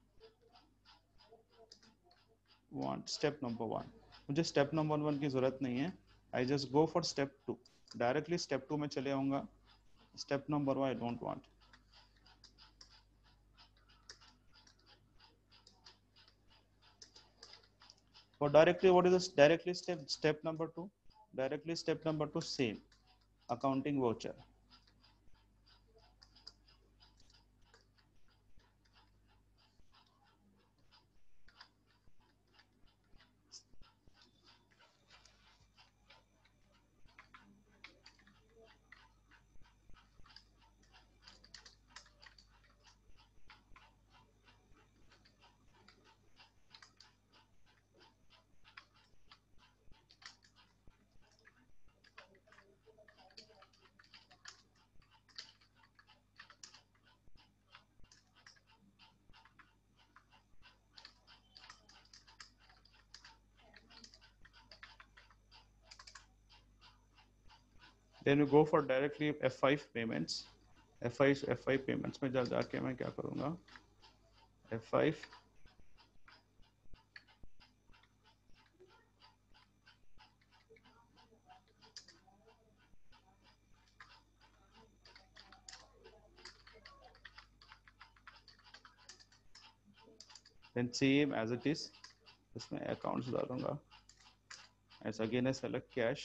S1: want step number 1, मुझे स्टेप नंबर 1 की जरूरत नहीं है, I just go for step 2, directly step 2 में चले आऊंगा, step number 1 I don't want. For directly, what is this directly step number 2, directly step number 2 same accounting voucher, then you go for directly F5 payments, F5 payments में जाके मैं क्या करूंगा, F5 then same as it is, इसमें accounts डालूंगा, as again I select cash,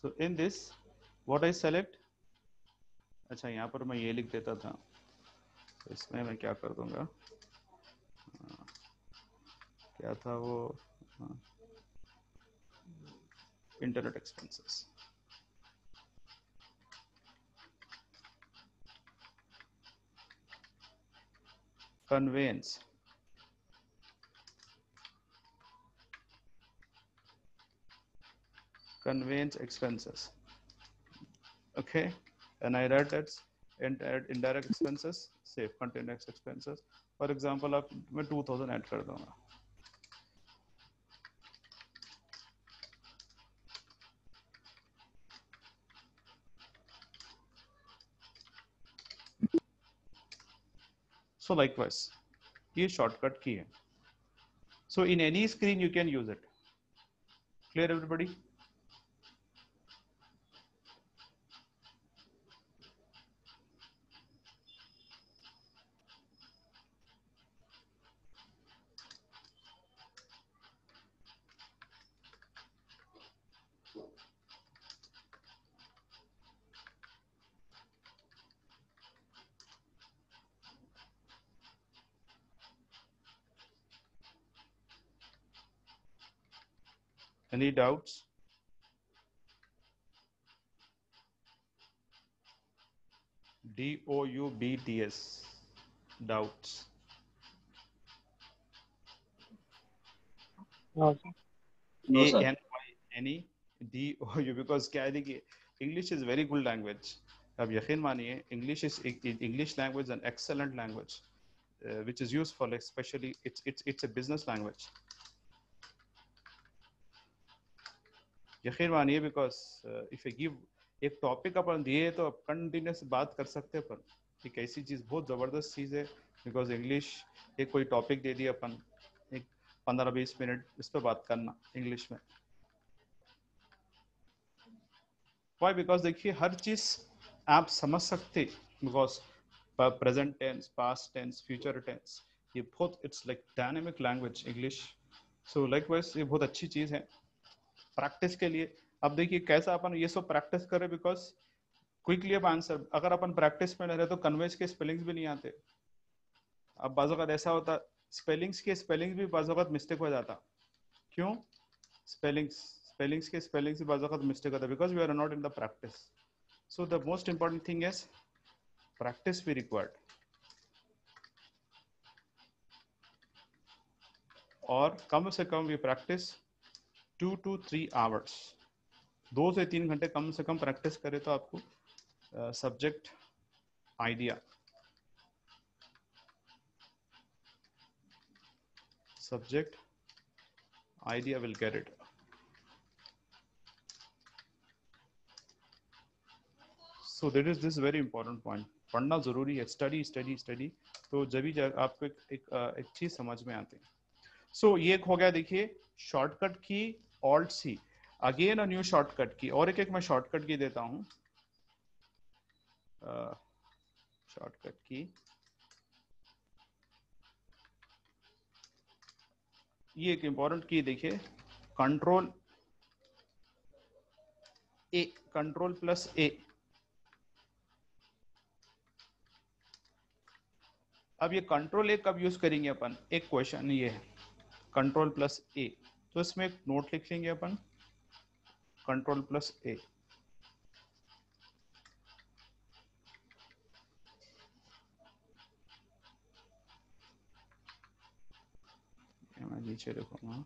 S1: so in this what I select, अच्छा यहाँ पर मैं ये लिख देता था, तो इसमें मैं क्या कर दूंगा, क्या था वो, internet expenses, conveyance expenses, okay, and I write that indirect expenses, save continuous expenses. For example, आप मैं 2000 ऐड कर दूंगा. So likewise, ये shortcut key है. So in any screen you can use it. Clear everybody? Any doubts? DOUBTS. Doubts.
S3: No, sir.
S2: No, sir.
S1: ANY DOU, because क्या है देखिए, English is very good language. अब यकीन मानिए, English language is an excellent language, which is used for, especially it's a business language. यकीन मानिए, because if I give एक topic अपन दिए तो अब कंटिन्यूस बात कर सकते हैं अपन. एक ऐसी चीज बहुत जबरदस्त चीज है, बिकॉज इंग्लिश एक कोई टॉपिक दे दिया अपन, एक 15-20 मिनट इस पे बात करना इंग्लिश में. वाई? बिकॉज देखिए हर चीज आप समझ सकते, because present tense, past tense, future tense, ये बहुत it's like dynamic language English. So likewise ये बहुत अच्छी चीज है प्रैक्टिस के लिए. अब देखिए कैसा अपन ये सब प्रैक्टिस करें, बिकॉज क्विकली अब आंसर, अगर अपन प्रैक्टिस में नहीं रहे तो कन्वेज के स्पेलिंग्स भी नहीं आते. अब बाजू का ऐसा होता, स्पेलिंग्स भी बाजू का मिस्टेक हो जाता. क्यों? स्पेलिंग्स के स्पेलिंग्स भी बाजू का मिस्टेक होता, because we are not in the practice. So the most important thing is practice भी रिक्वायर्ड. और कम से कम वी प्रैक्टिस 2 to 3 hours. 2 से 3 घंटे कम से कम प्रैक्टिस करें तो आपको subject idea will get it. So that is this very important point. पढ़ना जरूरी है, स्टडी. तो जब भी आपको एक चीज समझ में आती है. सो ये हो गया देखिए shortcut key, alt C. Again a new shortcut key, और एक मैं शॉर्टकट की देता हूं. शॉर्टकट की ये एक इंपॉर्टेंट की देखिए, कंट्रोल प्लस ए. अब ये कंट्रोल ए कब यूज करेंगे अपन? एक क्वेश्चन ये है कंट्रोल प्लस ए, तो इसमें एक नोट लिख लेंगे अपन, कंट्रोल प्लस ए. मैं नीचे लिखूंगा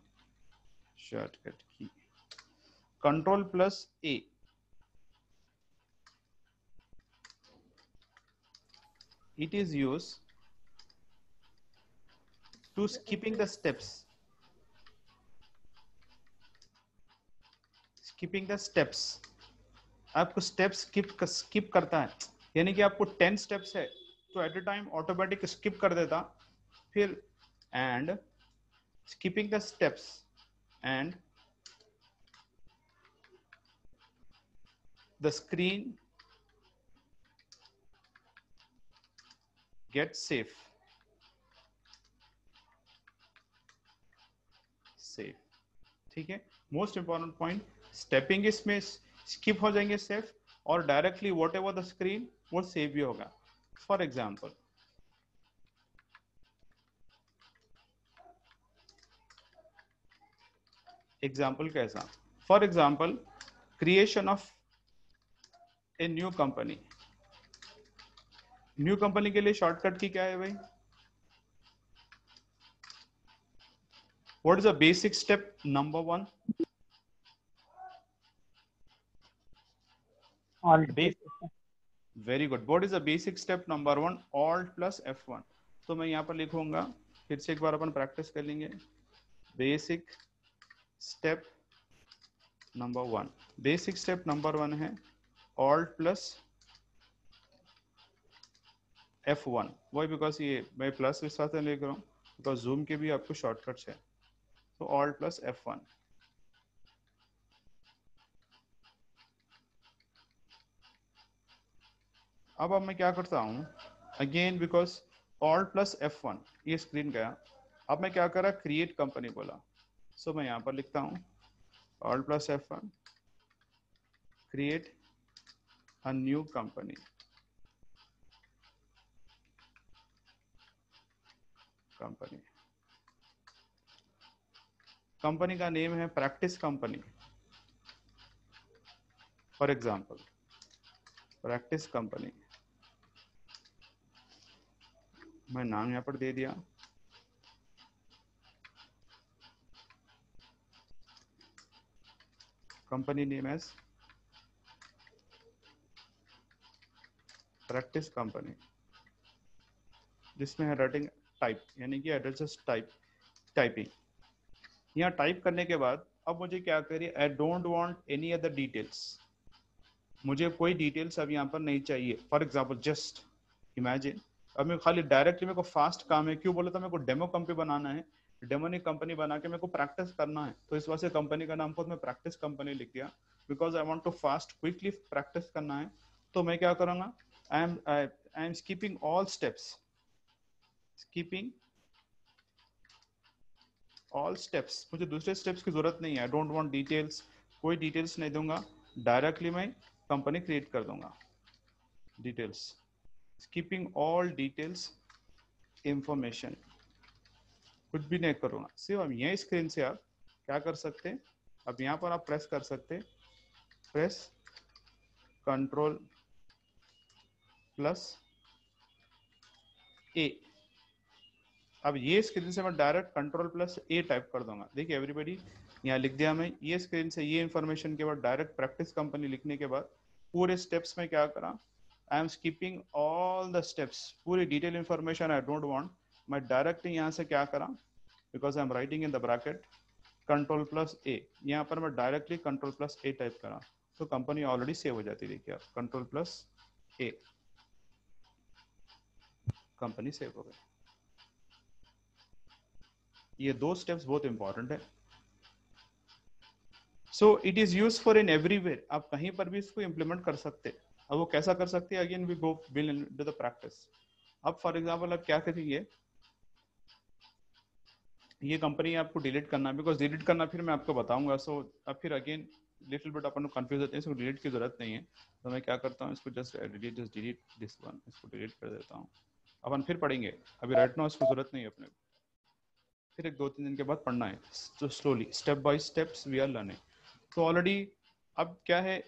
S1: shortcut key control plus A. It is used to skipping the steps. आपको स्टेप्स स्किप करता है, यानी कि आपको 10 स्टेप्स है तो at a time automatic skip कर देता. फिर and skipping the steps and the screen gets safe. ठीक है, मोस्ट इंपॉर्टेंट पॉइंट. स्टेपिंग इसमें स्किप हो जाएंगे सेफ, और directly what ever the screen वो सेव भी होगा. फॉर एग्जाम्पल कैसा? For example creation of a new company. New company के लिए शॉर्टकट की क्या है भाई? What is the basic step number 1? Very good. What is the basic step number 1? Alt plus F1. तो मैं यहाँ पर लिखूंगा, फिर से एक बार अपन प्रैक्टिस कर लेंगे. Basic step number 1. Basic step number 1 है ऑल्ट प्लस F1. वही बिकॉज ये मैं प्लस के साथ लिख रहा हूँ बिकॉज जूम के भी आपको शॉर्टकट्स है. तो ऑल्ट प्लस F1. अब मैं क्या करता हूँ again because alt plus F1 ये स्क्रीन गया. अब मैं क्या करा, क्रिएट कंपनी बोला. सो मैं यहाँ पर लिखता हूँ alt plus F1 create a new company. Company का नेम है practice company. For example practice company. मैं नाम यहाँ पर दे दिया. Company name as practice company, जिसमें है राइटिंग टाइप यानी कि एड्रेस टाइपिंग. यहाँ टाइप करने के बाद अब मुझे क्या करिए, आई don't want any other details. मुझे कोई डिटेल्स अब यहाँ पर नहीं चाहिए. फॉर एग्जांपल जस्ट इमेजिन, अब मैं खाली डायरेक्टली मेरे को फास्ट काम है. क्यों बोला था, मेरे को डेमो कंपनी बनाना है. डेमोनिक कंपनी बना के मेरे को प्रैक्टिस करना है. तो इस वजह से कंपनी का नाम खुद मैं प्रैक्टिस कंपनी लिख दिया because I want to fast quickly practice करना है. तो मैं क्या करूंगा, I am skipping all steps. Skipping all steps. मुझे दूसरे स्टेप्स की जरूरत नहीं है. I don't want details. कोई डिटेल्स नहीं दूंगा. डायरेक्टली मैं कंपनी क्रिएट कर दूंगा. Details, skipping all details, information, कुछ भी नहीं करूंगा. सिर्फ अब यही स्क्रीन से आप क्या कर सकते हैं, अब यहाँ पर आप प्रेस कर सकते हैं, प्रेस कंट्रोल प्लस ए. अब ये स्क्रीन से मैं direct control plus A type कर दूंगा. देखिए एवरीबॉडी, यहाँ लिख दिया मैं. ये स्क्रीन से ये इंफॉर्मेशन के बाद डायरेक्ट प्रैक्टिस कंपनी लिखने के बाद पूरे स्टेप्स में क्या करा, I am skipping all the steps. पूरी detail information I don't want. मैं डायरेक्टली यहाँ से क्या करा, because I am writing in the bracket control plus A. यहाँ पर मैं directly control plus A type करा तो कंपनी ऑलरेडी सेव हो जाती है. देखिए आप, कंट्रोल प्लस ए, कंपनी सेव हो गई. ये दो स्टेप्स बहुत इंपॉर्टेंट है. So it is use for in everywhere. आप कहीं पर भी इसको इंप्लीमेंट कर सकते. अब वो कैसा कर सकते हैं, again we go will into the practice. अब फॉर एग्जांपल आप क्या करेंगे, ये कंपनी आपको डिलीट करना है. बिकॉज डिलीट करना फिर मैं आपको बताऊंगा. सो अब फिर अगेन लिटिल बिट अपन कंफ्यूज होते हैं. इसको डिलीट की जरूरत नहीं है. तो मैं क्या करता हूँ, इसको जस्ट डिलीट दिस वन, इसको डिलीट कर देता हूँ. अपन फिर पढ़ेंगे, अभी राइट नाउ इसको जरूरत नहीं है अपने को. फिर एक 2-3 दिन के बाद पढ़ना है. तो slowly step by steps we are learning. तो ऑलरेडी अब क्या है,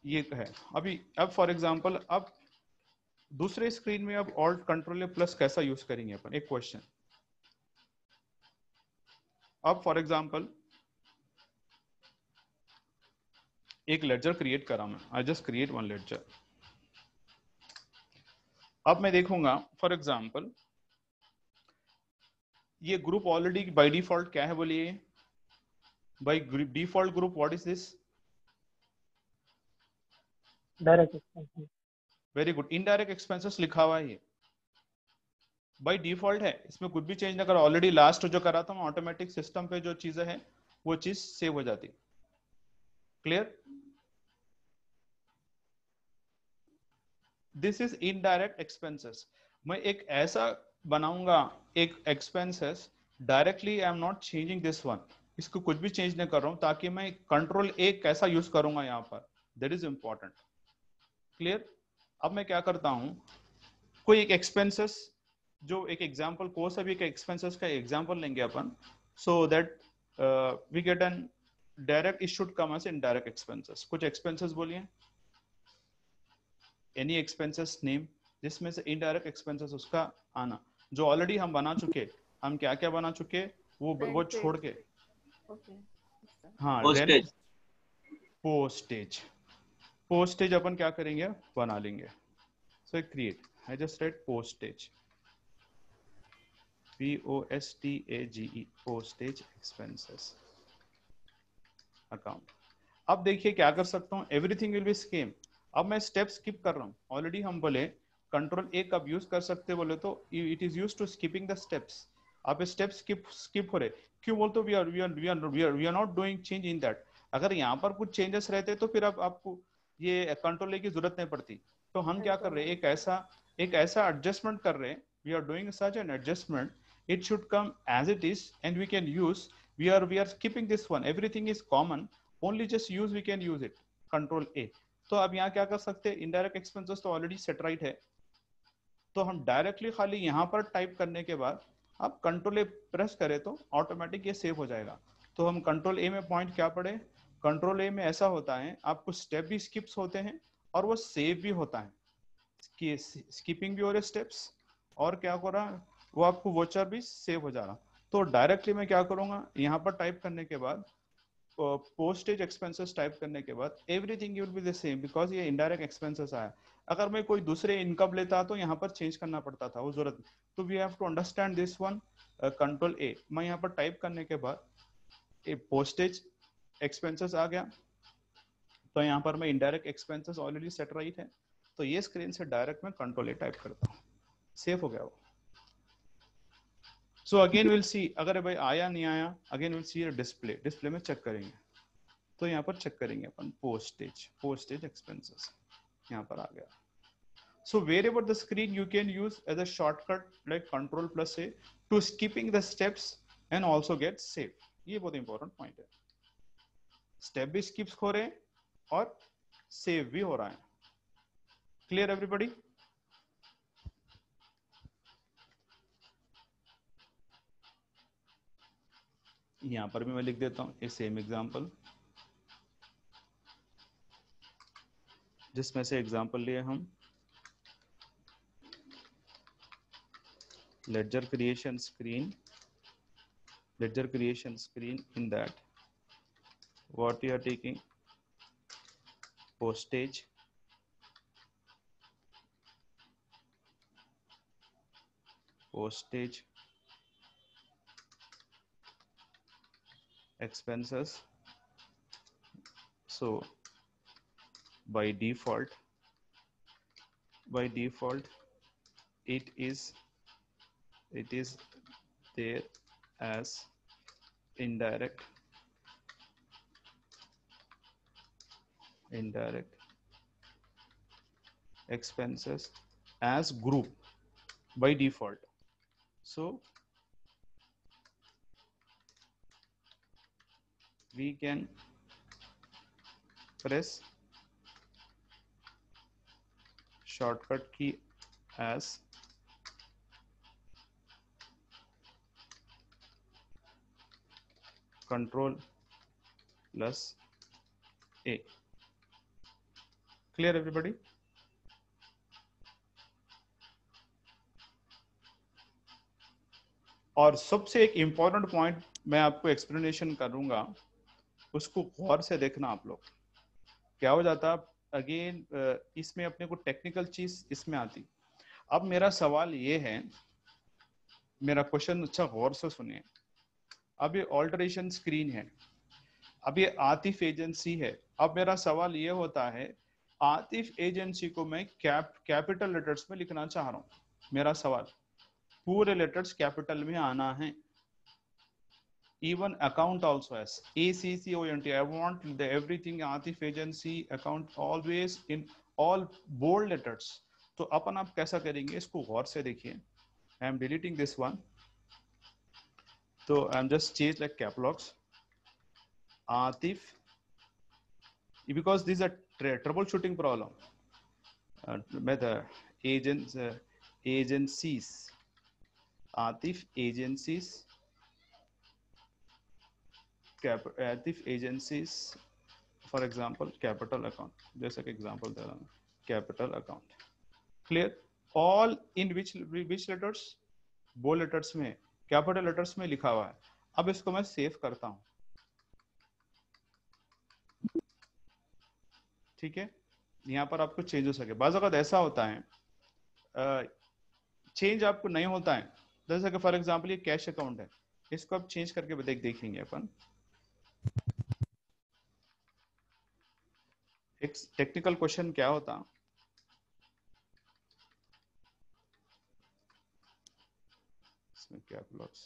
S1: ये है अभी. अब फॉर एग्जांपल अब दूसरे स्क्रीन में अब ऑल्ट कंट्रोल प्लस कैसा यूज करेंगे अपन, एक क्वेश्चन. अब फॉर एग्जांपल एक लेडजर क्रिएट करा मैं. I just create one ledger. अब मैं देखूंगा फॉर एग्जांपल ये ग्रुप ऑलरेडी बाय डिफॉल्ट क्या है बोलिए, by default group what is this,
S3: direct expenses.
S1: Very good. Indirect expenses लिखा हुआ है, ये बाय डिफॉल्ट है. इसमें कुछ भी चेंज ना करो. ऑलरेडी लास्ट जो करा था ऑटोमेटिक सिस्टम पे जो चीजें हैं वो चीज सेव हो जाती. Clear. This is indirect expenses. मैं एक ऐसा बनाऊंगा एक expenses directly. I am not changing this one. इसको कुछ भी चेंज नहीं कर रहा हूं ताकि मैं कंट्रोल ए कैसा यूज करूंगा यहाँ पर. That is important. क्लियर. अब मैं क्या करता हूं, कोई एक एक्सपेंसेस जो एक एग्जांपल कोर्स अभी एक एक्सपेंसेस का एग्जांपल लेंगे अपन. So that we get an direct, it should come as indirect expenses. कुछ एक्सपेंसेस बोलिए, एनी एक्सपेंसेस नेम जिसमें से इनडायरेक्ट एक्सपेंसेस उसका आना, जो ऑलरेडी हम बना चुके. हम क्या क्या बना चुके वो छोड़ के. हाँ,
S2: पोस्टेज.
S1: पोस्टेज. पोस्टेज अपन क्या करेंगे, बना लेंगे. सो create, I just right postage, POSTAGE, postage expenses account. अब देखिए क्या कर सकता हूँ, एवरीथिंग विल बी सेम. अब मैं स्टेप स्किप कर रहा हूँ. ऑलरेडी हम बोले कंट्रोल ए कब यूज कर सकते बोले तो it is use to skipping the steps. आप स्टेप स्किप हो रहे, क्यों बोलते हो, we are not doing change in that. अगर यहाँ पर कुछ चेंजेस रहते तो फिर अब आपको ये कंट्रोल ए की जरूरत नहीं पड़ती. तो हम क्या कर रहे हैं, एक ऐसा एडजस्टमेंट कर रहे हैं. We are doing such an adjustment, it should come as it is and we can use, we are skipping this one, everything is common, only just use, we can use it, control A. तो अब यहाँ क्या कर सकते हैं, indirect expenses तो already set right है, तो हम डायरेक्टली खाली यहाँ पर टाइप करने के बाद आप कंट्रोल ए प्रेस करें तो ऑटोमेटिक ये सेव हो जाएगा. तो हम कंट्रोल ए में पॉइंट क्या पड़े, कंट्रोल ए में ऐसा होता है आपको स्टेप भी स्किप्स होते हैं और वो सेव भी होता है, स्किपिंग भी हो रहे स्टेप्स और क्या हो रहा, वो आपको वोचर भी सेव हो जा रहा. तो डायरेक्टली मैं क्या करूंगा, यहाँ पर टाइप करने के बाद पोस्टेज एक्सपेंसेस टाइप करने के बाद everything will be the same, because ये इनडायरेक्ट एक्सपेंसेस आया. अगर मैं कोई दूसरे इनकम लेता तो यहाँ पर चेंज करना पड़ता था, वो जरूरत. तो we have to understand this one. Control A, मैं यहाँ पर टाइप करने के बाद पोस्टेज एक्सपेंसेस आ गया. तो यहाँ पर मैं indirect expenses already set right है, तो ये स्क्रीन से डायरेक्ट मैं कंट्रोल ए टाइप करता हूँ, सेव हो गया वो. सो अगेन विल सी, अगर भाई आया नहीं आया, अगेन विल सी डिस्प्ले में चेक करेंगे. तो यहाँ पर चेक करेंगे अपन पोस्टेज एक्सपेंसेस, यहाँ पर आ गया. सो wherever the screen you can use as a shortcut like control plus A to skipping the steps and also get save. ये बहुत इंपॉर्टेंट पॉइंट है, स्टेप भी स्किप्स हो रहे हैं और सेव भी हो रहा है. Clear everybody? यहां पर भी मैं लिख देता हूं ए सेम एग्जांपल, जिसमें से एग्जांपल लिए हम ledger creation screen, in that what you are taking, postage, expenses. So by default it is there as indirect expenses as group by default. So we can press shortcut key as control plus A. Clear everybody? और सबसे एक important point मैं आपको explanation करूंगा, उसको गौर से देखना आप लोग. क्या हो जाता अगेन, इसमें अपने को टेक्निकल चीज इसमें आती. अब मेरा सवाल ये है, मेरा क्वेश्चन अच्छा गौर से सुनिए. अब ये ऑल्टरेशन स्क्रीन है, अब ये आतिफ एजेंसी है. अब मेरा सवाल ये होता है, आतिफ एजेंसी को मैं कैपिटल लेटर्स में लिखना चाह रहा हूँ. मेरा सवाल, पूरे लेटर्स कैपिटल में आना है. Even account also as ACCOUNT. I want the everything Atif agency account always in all bold letters. तो अपन आप कैसा करेंगे, इसको गौर से देखिए. I am deleting this one. तो I am just change like cap locks. Atif, because this is a troubleshooting problem. Agencies. Atif agencies. Atif agencies, for example capital account, जैसा कि एग्जांपल दे रहा हूँ, capital account. Clear? All in which letters, bold letters में, capital letters में लिखा हुआ है. अब इसको मैं सेव करता हूँ. ठीक है, यहाँ पर आपको चेंज हो सके। बाज़ औक़ात ऐसा होता है चेंज आपको नहीं होता है, जैसे कि फॉर एग्जांपल ये कैश अकाउंट है, इसको आप चेंज करके देखेंगे अपन। एक टेक्निकल क्वेश्चन क्या होता, इसमें क्या ब्लॉक्स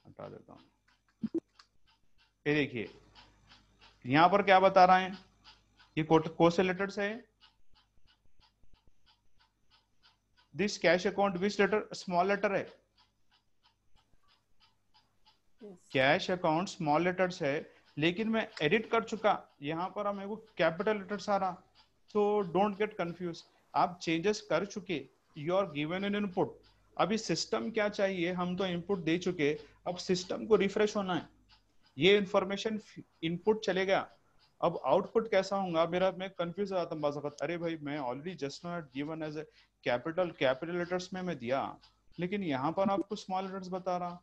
S1: हटा देता हूँ। ये देखिए यहाँ पर क्या बता रहा है, ये कोसे लेटर्स है, this cash account which letter, small letter है, कैश अकाउंट स्मॉल लेटर्स है, लेकिन मैं एडिट कर चुका, यहाँ पर मेरे को कैपिटल लेटर्स आ रहा। सो डोंट गेट कंफ्यूज, आप चेंजेस कर चुके, you are given an input. अभी सिस्टम क्या चाहिए, हम तो इनपुट दे चुके, अब सिस्टम को रिफ्रेश होना है, ये इंफॉर्मेशन इनपुट चलेगा, अब आउटपुट कैसा होगा मेरा, मैं कंफ्यूज हो जाता हूँ बाज़ वक़्त, अरे भाई मैं already just not given as a capital letters में मैं दिया, लेकिन यहाँ पर आपको स्मॉल लेटर्स बता रहा,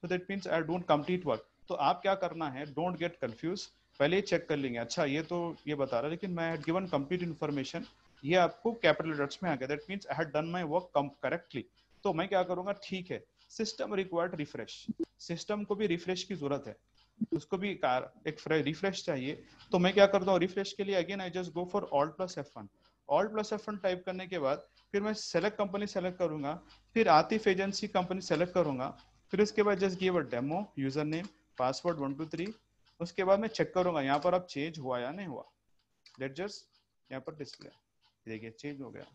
S1: so that means I don't complete work। तो आप क्या करना है, डोंट गेट कंफ्यूज, पहले ही चेक कर लेंगे, अच्छा ये तो ये बता रहा है, लेकिन मैं हैड गिवन कंप्लीट इन्फॉर्मेशन, ये आपको कैपिटल लेटर्स में आ गया, that means I had done my work correctly. तो मैं क्या करूंगा, ठीक है, सिस्टम रिक्वायर्ड रिफ्रेश, सिस्टम को भी रिफ्रेश की जरूरत है, उसको भी एक रिफ्रेश चाहिए। तो मैं क्या करता हूँ, रिफ्रेश के लिए again I just go for Alt+F1, Alt+F1 type करने के बाद फिर मैं सेलेक्ट कंपनी सेलेक्ट करूंगा, फिर आतिफ एजेंसी कंपनी सेलेक्ट करूंगा, फिर उसके बाद just give a demo, user name, password 1 2 3, उसके बाद मैं चेक करूंगा यहाँ पर अब चेंज हुआ या नहीं हुआ, लेट जस्ट यहाँ पर डिस्प्ले, देखिए चेंज हो गया।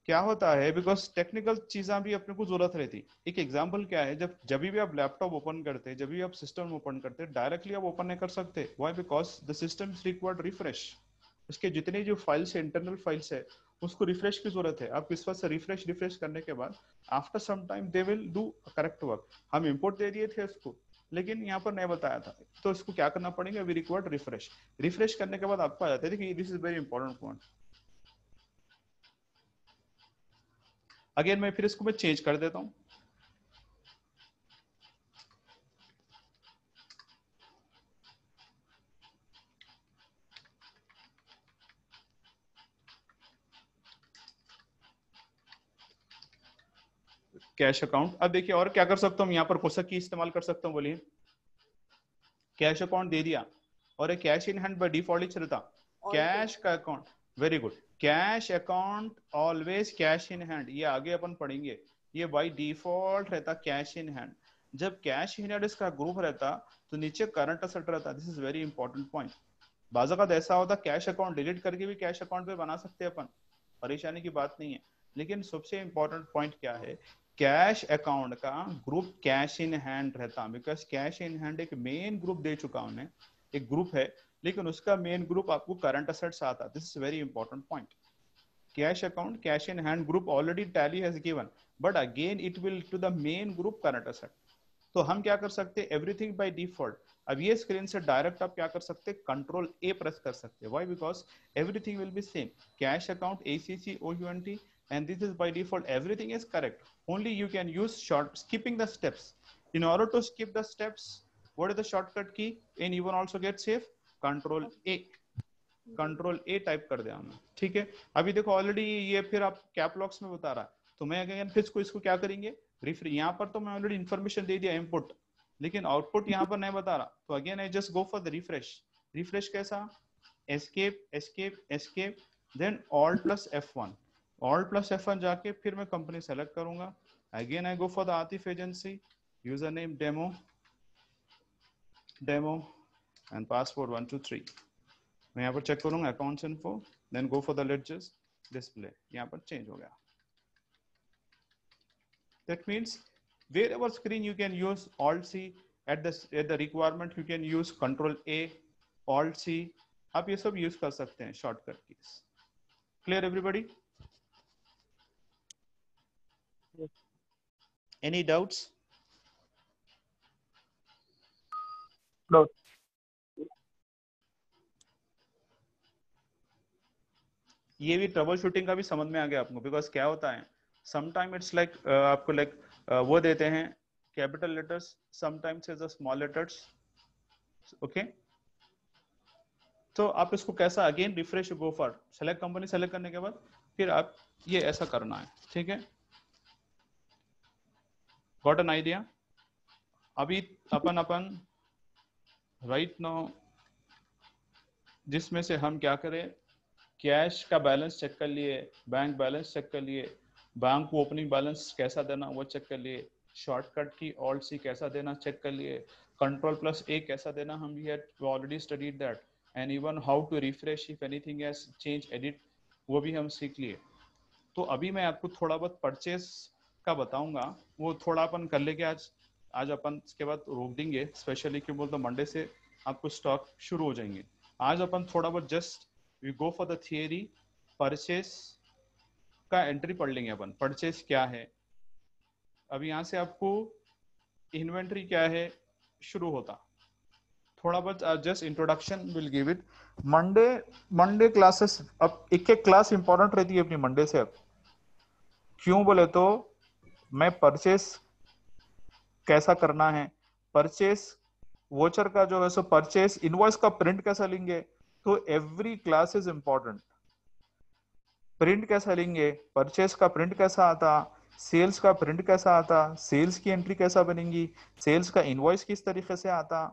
S1: क्या होता है, बिकॉज टेक्निकल चीजें भी अपने को जरूरत रहती। एक एग्जांपल क्या है, जब भी आप लैपटॉप ओपन करते हैं, जब भी आप सिस्टम ओपन करते हैं, डायरेक्टली आप ओपन नहीं कर सकते, why, because the system is required refresh, उसके जितने जो फाइल्स है, इंटरनल फाइल्स है, उसको रिफ्रेश की जरूरत है। आप इस वजह से रिफ्रेश करने के बाद after some time they will do correct work. हम इंपोर्ट दे दिए थे उसको, लेकिन यहाँ पर नहीं बताया था, तो इसको क्या करना पड़ेगा, वी रिक्वायर्ड रिफ्रेश करने के बाद आपको आ जाता है। देखिए this is very important point. Again मैं फिर इसको मैं चेंज कर देता हूँ, कैश अकाउंट। अब देखिए और क्या कर सकता हूँ, यहाँ पर कोष्ठक की इस्तेमाल कर सकता हूँ, बोलिए। कैश अकाउंट दे दिया और एक cash in hand by default ही चलता, कैश का account, very good, cash account always cash in hand, ये आगे अपन पढ़ेंगे, ये बाय डिफॉल्ट रहता कैश इन हैंड। जब कैश इन हैंड इसका ग्रुप रहता तो नीचे करंट असेट रहता, this is very important point. बाज़ औक़ात ऐसा होता कैश अकाउंट डिलीट करके भी कैश अकाउंट पे बना सकते हैं अपन, परेशानी की बात नहीं है, लेकिन सबसे इंपॉर्टेंट पॉइंट क्या है, कैश अकाउंट का ग्रुप कैश इन हैंड रहता, बिकॉज कैश इन हैंड एक मेन ग्रुप दे चुका उन्हें, एक ग्रुप है, लेकिन उसका मेन ग्रुप आपको करंट असेट्स आता, this is very important point. Cash account cash in hand group already Tally has given, but again it will to the main group current asset. तो हम क्या कर सकते हैं, एवरीथिंग बाय डिफॉल्ट। अब ये स्क्रीन से डायरेक्ट आप क्या कर सकते हैं, कंट्रोल ए प्रेस कर सकते हैं, why, because everything will be same, cash account ACCOUNT, and this is by default everything is correct, only you can use skipping the steps. In order to skip the steps, what is the shortcut key, and you will also get safe, control A type कर दिया हमने, ठीक है। अभी देखो already ये फिर आप कैप लॉक्स में बता रहा है, तो मैं अगेन फिर इसको क्या करेंगे, रिफ्रेश, यहाँ पर तो मैं ऑलरेडी इन्फॉर्मेशन दे दिया इनपुट, लेकिन आउटपुट यहाँ पर नहीं बता रहा, तो again I just go for the refresh कैसा, एस्केप देन Alt+F1 जाके फिर मैं कंपनी सेलेक्ट करूंगा, again I go for the Atif agency, user name demo and password 1 2 3, मैं यहाँ पर चेक करूंगा accounts info, then go for the ledgers display, यहाँ पर चेंज हो गया। That means wherever screen you can use Alt+C, at the requirement you can use Control A, Alt+C, आप ये सब यूज कर सकते हैं shortcut keys. Clear everybody? Any doubts?
S3: No.
S1: ये भी ट्रबल शूटिंग का भी समझ में आ गया आपको, बिकॉज क्या होता है समटाइम इट्स लाइक आपको लाइक वो देते हैं capital letters, sometimes is the small letters, okay. तो आप इसको कैसा again refresh go for select company select करने के बाद फिर आप ये ऐसा करना है, ठीक है? Got an idea? अभी अपन राइट नाउ जिसमें से हम क्या करें, कैश का बैलेंस चेक कर लिए, बैंक बैलेंस चेक कर लिए, बैंक को ओपनिंग बैलेंस कैसा देना वो चेक कर लिए, शॉर्टकट की ऑल्ट सी कैसा देना चेक कर लिए, कंट्रोल प्लस ए कैसा देना हम already studied that, and even how to refresh if anything has change edit वो भी हम सीख लिए। तो अभी मैं आपको थोड़ा बहुत परचेस का बताऊंगा, वो थोड़ा अपन कर लेंगे आज अपन इसके बाद रोक देंगे, स्पेशली क्यों बोलते मंडे से आपको स्टॉक शुरू हो जाएंगे। आज अपन थोड़ा बहुत just we go for the theory, purchase का एंट्री पढ़ लेंगे अपन, परचेस क्या है। अभी यहाँ से आपको इन्वेंट्री क्या है शुरू होता, थोड़ा बहुत just introduction will give it. Monday classes, अब एक क्लास इंपॉर्टेंट रहती है अपनी मंडे से। अब क्यों बोले तो मैं परचेस कैसा करना है, परचेस वोचर का जो है सो परचेस इनवॉइस का प्रिंट कैसा लेंगे, तो every class is important. Print कैसा लेंगे, परचेस का प्रिंट कैसा आता, सेल्स का प्रिंट कैसा आता, सेल्स की एंट्री कैसा बनेगी, सेल्स का इनवॉइस किस तरीके से आता,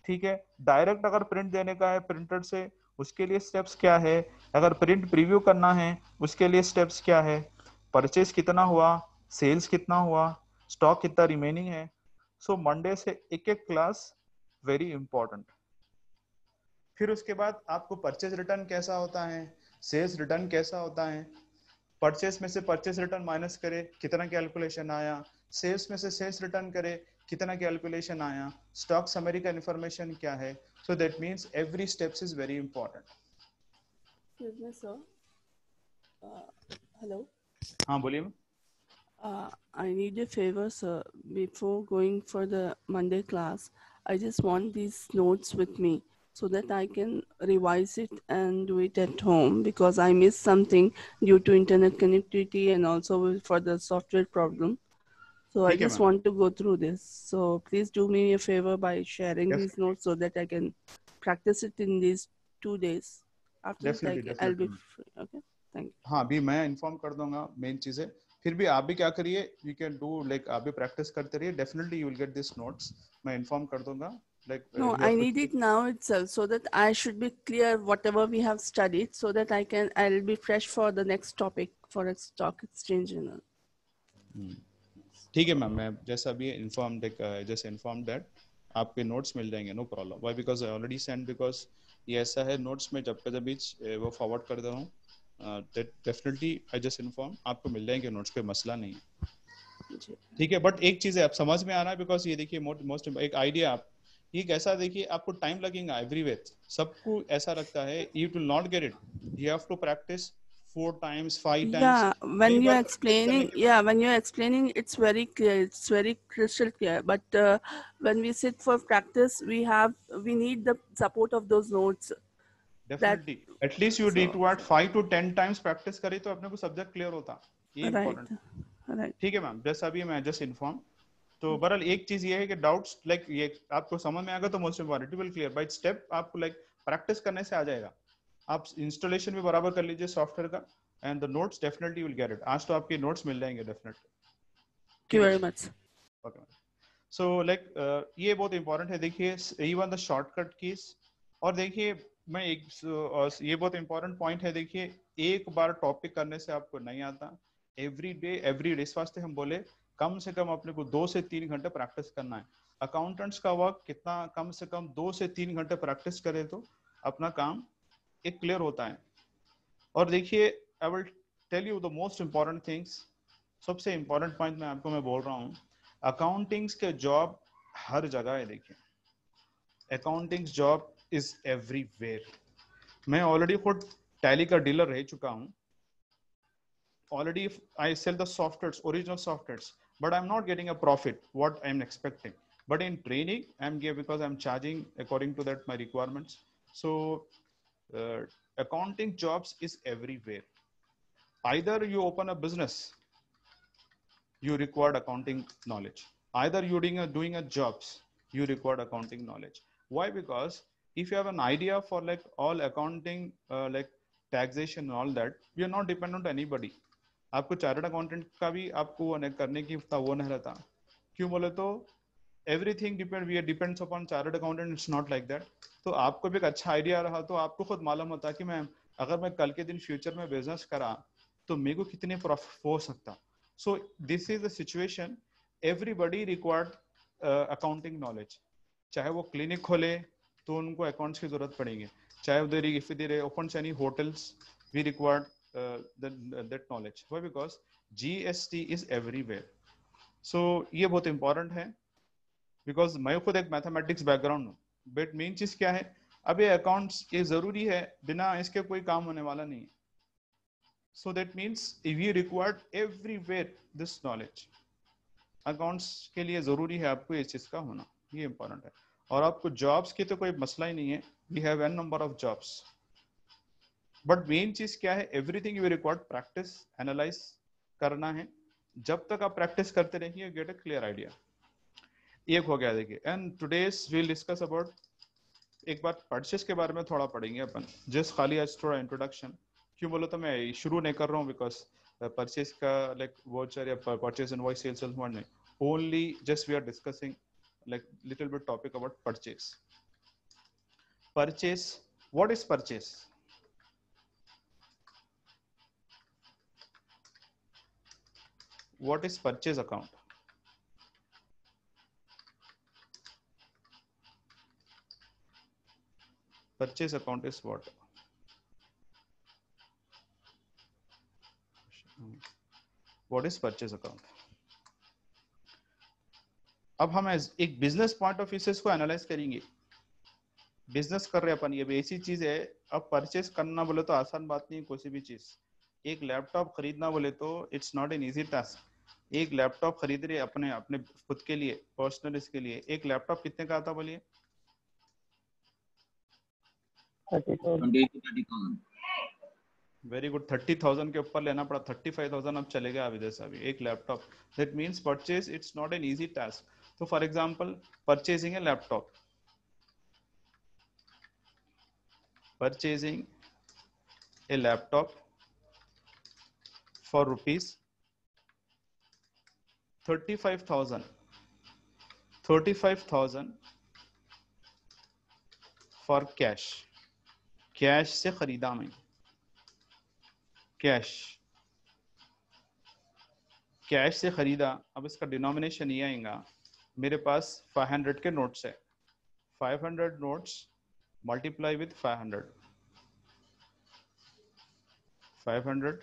S1: ठीक है? डायरेक्ट अगर प्रिंट देने का है प्रिंटर से उसके लिए स्टेप्स क्या है, अगर प्रिंट प्रीव्यू करना है उसके लिए स्टेप्स क्या है, परचेस कितना हुआ, सेल्स कितना हुआ, स्टॉक कितना रिमेनिंग है। सो मंडे से एक क्लास वेरी इंपॉर्टेंट। फिर उसके बाद आपको परचेज रिटर्न कैसा होता है, सेल्स रिटर्न कैसा होता है, परचेस में से परचेस रिटर्न माइनस करे कितना कैलकुलेशन आया, सेल्स में से सेल्स रिटर्न करे कितना कैलकुलेशन आया, स्टॉक समरी का इंफॉर्मेशन क्या है। So that means every steps is very important.
S4: Excuse me, sir. Hello.
S1: हाँ बोलिए।
S4: I need a favor, sir. Before going for the Monday class, I just want these notes with me so that I can revise it and do it at home because I missed something due to internet connectivity and also for the software problem. So I
S1: ठीक है
S4: just
S1: ma'am,
S4: want to go through this. So please do me a favor by sharing
S1: Def-
S4: these notes so that I can practice it in these 2 days. After that,
S1: definitely
S4: I'll be
S1: definitely.
S4: free. Okay. Thank you.
S1: हाँ अभी मैं inform कर दूंगा main चीजें, फिर भी आप भी क्या करिए, यू कैन डू लाइक आप भी प्रैक्टिस करते रहिए, definitely you will get this notes, मैं इन्फॉर्म कर दूंगा like
S4: No,
S1: you
S4: I
S1: have
S4: need
S1: to.
S4: it now itself so that I should be clear whatever we have studied so that I'll be fresh for the next topic for a stock exchange.
S1: ठीक है ma'am, मैं जैसा अभी inform जैसे inform that आपके notes मिल जाएंगे, no problem. Why because I already send, because ये ऐसा है नोट्स में जब कभी वो फॉरवर्ड कर दे रहा हूँ, डेफिनेटली आई जस्ट इन्फॉर्म, आपको मिल जाएंगे नोट्स, कोई मसला नहीं है,
S4: जी।
S1: ठीक है? बट एक चीज है आप समझ में आ रहा है, बिकॉज ये देखिए मोस्ट एक आइडिया, आप ये कैसा देखिए, आपको टाइम लगेगा एवरीवेयर, सबको ऐसा लगता है, you will not get it, you have to practice 4 times 5 times।
S4: Yeah,
S1: कई बार
S4: when you're explaining, it's very clear, it's very crystal clear. But when we sit for practice, we need the support of those notes.
S1: Definitely at least you need
S4: So,
S1: to add 5 to 10 times practice करी तो अपने को subject clear होता, ये
S4: right,
S1: important.
S4: right.
S1: ठीक है ma'am, जैसा अभी मैं जस्ट इन्फॉर्म। तो बहरहाल एक चीज ये है कि डाउट्स लाइक ये आपको समझ में आएगा तो most important will clear by step, आपको लाइक प्रैक्टिस करने से आ जाएगा। आप इंस्टॉलेशन भी बराबर कर लीजिए सॉफ्टवेयर का, and the notes definitely will get it. आज तो आपके नोट्स मिल जाएंगे definitely.
S4: Thank you very much.
S1: Okay, so like ये बहुत इंपॉर्टेंट है, देखिए इवन द शॉर्टकट कीज। और देखिए मैं एक ये बहुत इंपॉर्टेंट पॉइंट है, देखिए एक बार टॉपिक करने से आपको नहीं आता, एवरी डे इस वास्ते हम बोले कम से कम अपने को 2 से 3 घंटे प्रैक्टिस करना है। अकाउंटेंट्स का वर्क कितना, कम से कम 2 से 3 घंटे प्रैक्टिस करें तो अपना काम एक क्लियर होता है। और देखिए I will tell you the most important things, सबसे इंपॉर्टेंट पॉइंट मैं आपको मैं बोल रहा हूँ, अकाउंटिंग्स के जॉब हर जगह है। देखिए अकाउंटिंग्स जॉब इज एवरीवेयर। मैं ऑलरेडी खुद टैली का डीलर रह चुका हूँ, already I sell the softwares, original softwares, but I'm not getting a profit what I'm expecting. But in training I'm giving, because I'm charging according to that my requirements. So accounting jobs is everywhere. Either you open a business, you require accounting knowledge. Either you're doing a jobs, you require accounting knowledge. Why? Because if you have an idea for like all accounting, like taxation and all that, we are not dependent on anybody. आपको chartered accountant का भी आपको वो करने की वो नहीं रहता. क्यों बोले तो everything depends upon chartered accountant. It's not like that. तो आपको भी एक अच्छा आइडिया रहा तो आपको खुद मालूम होता है कि मैं अगर मैं कल के दिन फ्यूचर में बिजनेस करा तो मेरे को कितने प्रॉफिट हो सकता. So this is the situation. Everybody required accounting knowledge. चाहे वो क्लिनिक खोले तो उनको अकाउंट्स की जरूरत पड़ेगी. चाहे उधर if there open any hotels, we required that knowledge. Why? Because GST is everywhere. So ये बहुत इंपॉर्टेंट है. बिकॉज मैं खुद एक मैथमेटिक्स बैकग्राउंड हूँ, बट मेन चीज क्या है, अब ये अकाउंट्स ये जरूरी है, बिना इसके कोई काम होने वाला नहीं है. So that means we required everywhere this knowledge. Accounts के लिए जरूरी है आपको ये चीज का होना, ये इंपॉर्टेंट है. और आपको जॉब्स की तो कोई मसला ही नहीं है. We have an number of jobs, but main चीज क्या है, everything you required practice, analyse करना है. जब तक आप प्रैक्टिस करते रहिए, गेट अ क्लियर आइडिया. एक हो गया देखिए. And today's we'll discuss about, एक बार परचेस के बारे में थोड़ा पढ़ेंगे अपन. जस्ट खाली आज थोड़ा इंट्रोडक्शन. क्यों बोलो तो मैं शुरू नहीं कर रहा हूँ, बिकॉज परचेस का लाइक वोचर या परचेस इनवॉइस, सेल्स इनवॉइस नहीं, only just we are discussing like little bit topic about purchase. Purchase, what is purchase? What is purchase account? Purchase account is what? What is purchase account? अब हम एक business point of view से इसको analyse करेंगे. Business कर रहे अपन, ये भी ऐसी चीज है. अब परचेस करना बोले तो आसान बात नहीं है कोई भी चीज. एक लैपटॉप खरीदना बोले तो it's not an easy task. एक लैपटॉप खरीद रहे अपने अपने खुद के लिए, पर्सनल इसके लिए. एक लैपटॉप कितने का आता बोलिए?
S2: 20,000.
S1: Very good. 30,000 के ऊपर लेना पड़ा. 35,000 अब चलेगा अभी जैसा अभी एक laptop. That means purchase it's not an easy task. तो for example purchasing a laptop, purchasing a laptop for rupees 35,000 for cash. Cash से खरीदा मैं, कैश से खरीदा. अब इसका डिनोमिनेशन ये आएगा, मेरे पास 500 के नोट्स है. 500 नोट्स मल्टीप्लाई विद 500. 500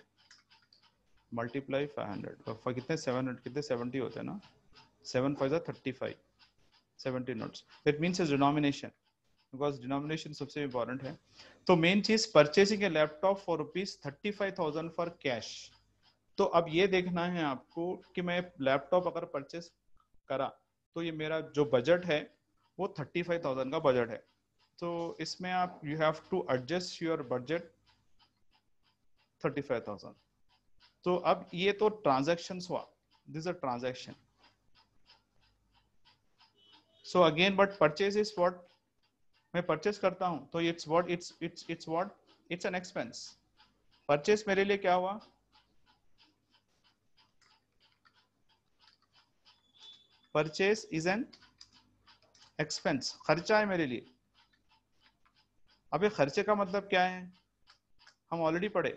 S1: मल्टीप्लाई 500 कितने 700 कितने 70 होते हैं ना. 7 5 35, 70 notes. That means denomination, because denomination सबसे इंपॉर्टेंट है. तो मेन चीज purchasing A laptop for rupees 35,000 for cash. तो अब ये देखना है आपको कि मैं लैपटॉप अगर परचेस करा तो ये मेरा जो बजट है वो 35,000 का बजट है. तो इसमें आप you have to adjust your budget 35,000. तो अब ये तो ट्रांजैक्शंस हुआ, this a transaction. So again but purchase is what, मैं परचेस करता हूं तो it's what, it's what, it's an expense. Purchase मेरे लिए क्या हुआ? परचेस इज एन एक्सपेंस, खर्चा है मेरे लिए. अब ये खर्चे का मतलब क्या है, हम ऑलरेडी पढ़े.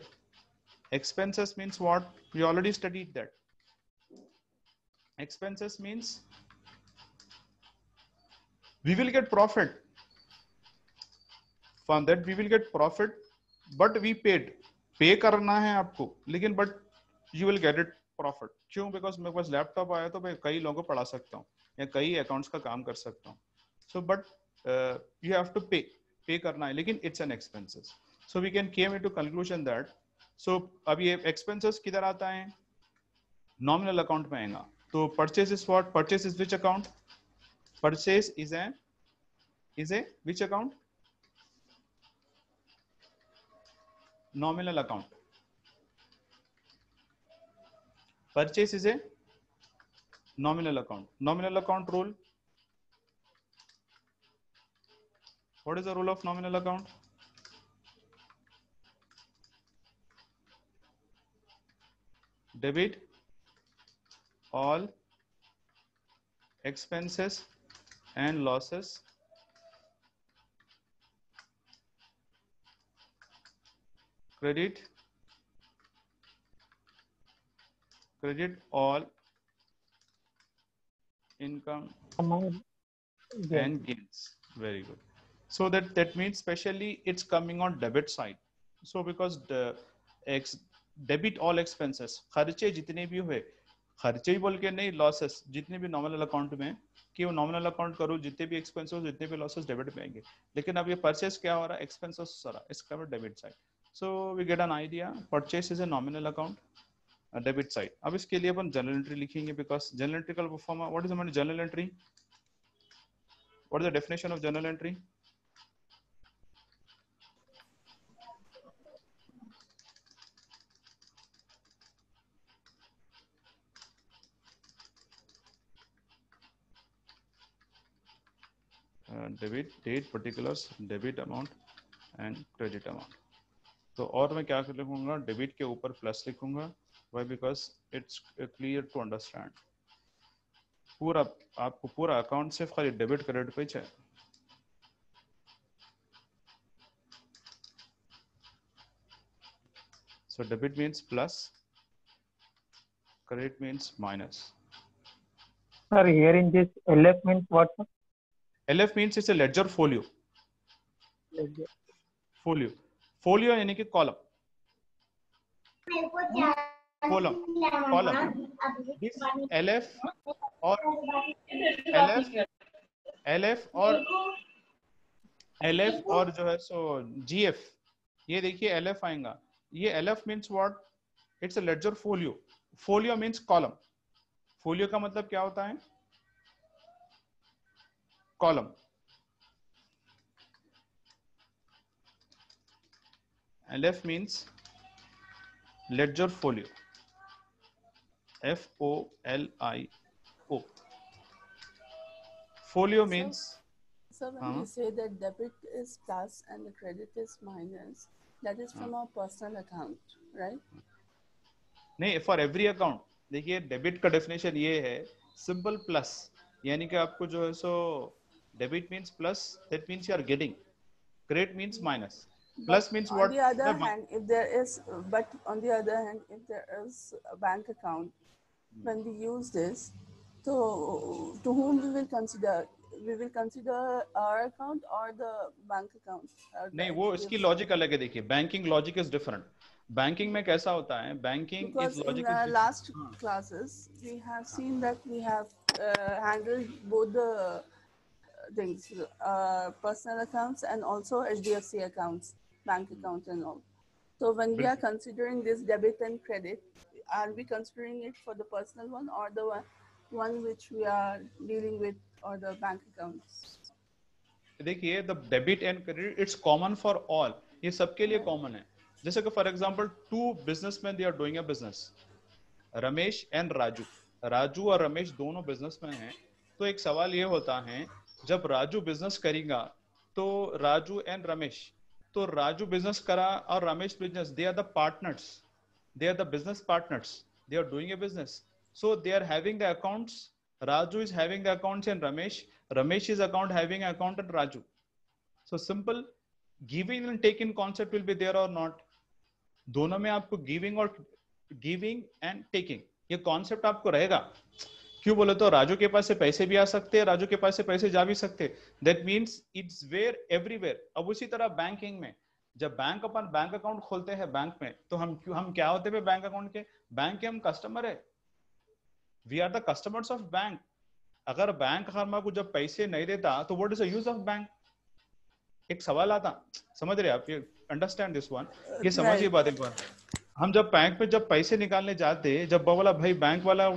S1: Expenses means what, we already studied that. Expenses means we will get profit, from that we will get profit, but we paid. Pay करना है आपको, लेकिन but you will get it profit. क्यों? बिकॉज मेरे पास laptop आया तो मैं कई लोगों को पढ़ा सकता हूँ या कई अकाउंट्स का काम कर सकता हूँ. So but you have to pay करना है, लेकिन it's an expenses. So we can came into conclusion that. So अब ये एक्सपेंसेस किधर आता है? नॉमिनल अकाउंट में आएगा. तो purchase is what, purchase is which account? Purchase is a which account? Nominal account. Purchase is a nominal account. Nominal account rule. What is the rule of nominal account? Debit all expenses and losses credit all income and gains. Very good. So that means specially it's coming on debit side. So because the debit all expenses, खर्चे जितने भी हुए, खर्चे ही बोल के नहीं, losses जितने भी nominal account में, कि वो nominal account करो, जितने भी expenses, जितने भी losses debit में आएंगे. लेकिन अब ये purchase क्या हो रहा है? Expenses हो रहा है. इसका भी debit side. So we get an idea. Purchase is a nominal account, a debit side. अब इसके लिए अपन journal entry लिखेंगे because journal entry का performer. What is the meaning journal entry? What is the definition of journal entry? Debit date particulars, debit amount and credit amount. तो और मैं क्या लिखूंगा? Debit के ऊपर plus लिखूंगा. Why? Because it's clear to understand. पूरा आपको पूरा अकाउंट सिर्फ खाली डेबिट क्रेडिट पे चाहिए. So debit means plus, credit means minus.
S3: Sir, here in this LF means what?
S1: LF means it's a ledger folio. Folio यानी कि column. This LF और जो है सो GF, ये देखिए LF आएगा. ये LF means what? It's a ledger folio. Folio means column. Folio का मतलब क्या होता है? Column. LF means ledger folio. FOLIO. Folio means.
S4: So when you say that debit is plus and the credit is minus, that is from our personal account, right?
S1: नहीं, for every account. देखिए debit का definition ये है, simple plus, यानी कि आपको जो है सो debit means plus, that means you are getting, credit means minus. Plus means what?
S4: On the other hand, if there is a bank account, when we use this, so to whom we will consider? We will consider our account or the bank account?
S1: नहीं, वो इसकी logic अलग है. देखिए, banking logic is different. Banking में कैसा होता है? Banking is logic
S4: in last classes we have seen that we have handled both the things, personal accounts and also HDFC accounts, bank accounts and all. So when we are considering this debit and credit, are we considering it for the personal one or the one which we are dealing with or the bank accounts?
S1: देखिए, the debit and credit it's common for all. ये सबके लिए common है. जैसे कि for example two businessman they are doing a business, Ramesh and Raju. Raju और रमेश दोनों businessman हैं. तो एक सवाल ये होता है, जब राजू बिजनेस करेगा तो राजू एंड रमेश, तो राजू बिजनेस करा और Ramesh business, they are the partners, they are the business partners, they are doing a business. So they are having the accounts. Raju is having the accounts in Ramesh. Ramesh is having an account in Raju. So simple giving and taking concept will be there or not. दोनों में आपको giving and taking ये concept आपको रहेगा. क्यों बोले तो राजू के पास से पैसे भी आ सकते हैं, राजू के पास से पैसे जा भी सकते हैं. That means it's where everywhere. अब उसी तरह बैंकिंग में, जब अपन बैंक अकाउंट खोलते हैं बैंक में, तो हम क्या होते हैं बैंक अकाउंट के? बैंक के हम कस्टमर है. We are the customers of bank. अगर बैंक हमको जब पैसे नहीं देता तो what is the use of bank? एक सवाल आता, समझ रहे आप? ये अंडरस्टैंड दिस वन, ये समझिए बात एक बार. हम जब बैंक में जब पैसे निकालने जाते, जब बोला भाई बैंक वाला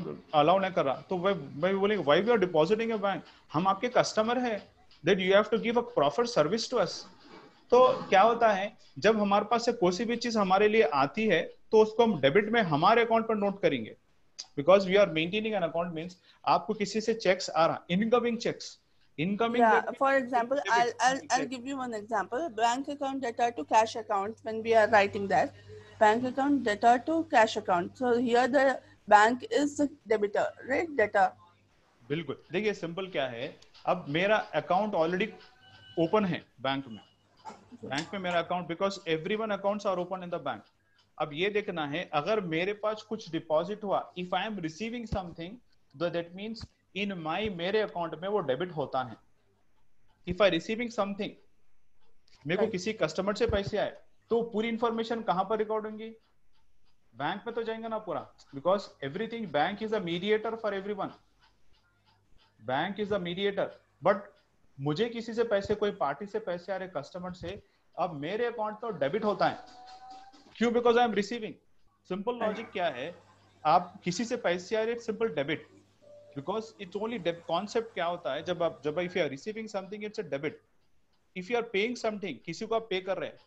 S1: अलाउ नहीं कर रहा, तो भाई बोलेंगे why we are depositing in bank, हम आपके कस्टमर है, that you have to give a proper service to us. तो क्या होता है, जब हमारे पास से कोई भी चीज हमारे लिए आती है तो उसको हम डेबिट में हमारे अकाउंट पर नोट करेंगे. Because we are maintaining an account means आपको किसी से चेक्स आ रहा, incoming cheques, Incoming
S4: Yeah,
S1: debt
S4: for
S1: means
S4: example,
S1: debit.
S4: I'll give you one example. Bank account debtor to cash account, when we are writing that. Bank account debtor to cash account. So here the bank is the debitor, right? Debtor.
S1: बिल्कुल, देखिए simple क्या है, अब मेरा account already open है bank में, bank में मेरा account, because everyone accounts are open in the bank. अब ये देखना है, अगर मेरे पास कुछ डिपॉजिट हुआ, if I am receiving something, that means in my मेरे अकाउंट में वो डेबिट होता है। इफ आई रिसीविंग समथिंग, मेरे को
S4: Right.
S1: किसी कस्टमर से पैसे आए, तो पूरी इंफॉर्मेशन कहां पर रिकॉर्ड होंगी? बैंक में तो जाएंगे ना पूरा, because everything, bank is a mediator for everyone, bank is a mediator. But मुझे किसी से पैसे, कोई पार्टी से पैसे आ रहे कस्टमर से, अब मेरे अकाउंट तो डेबिट होता है, क्यों? Because I am receiving. Simple logic क्या है, आप किसी से पैसे आ रहे, simple debit, because it's only concept क्या होता है, जब if you are receiving something it's a debit, if you are paying something, किसी को आप पे कर रहे हैं,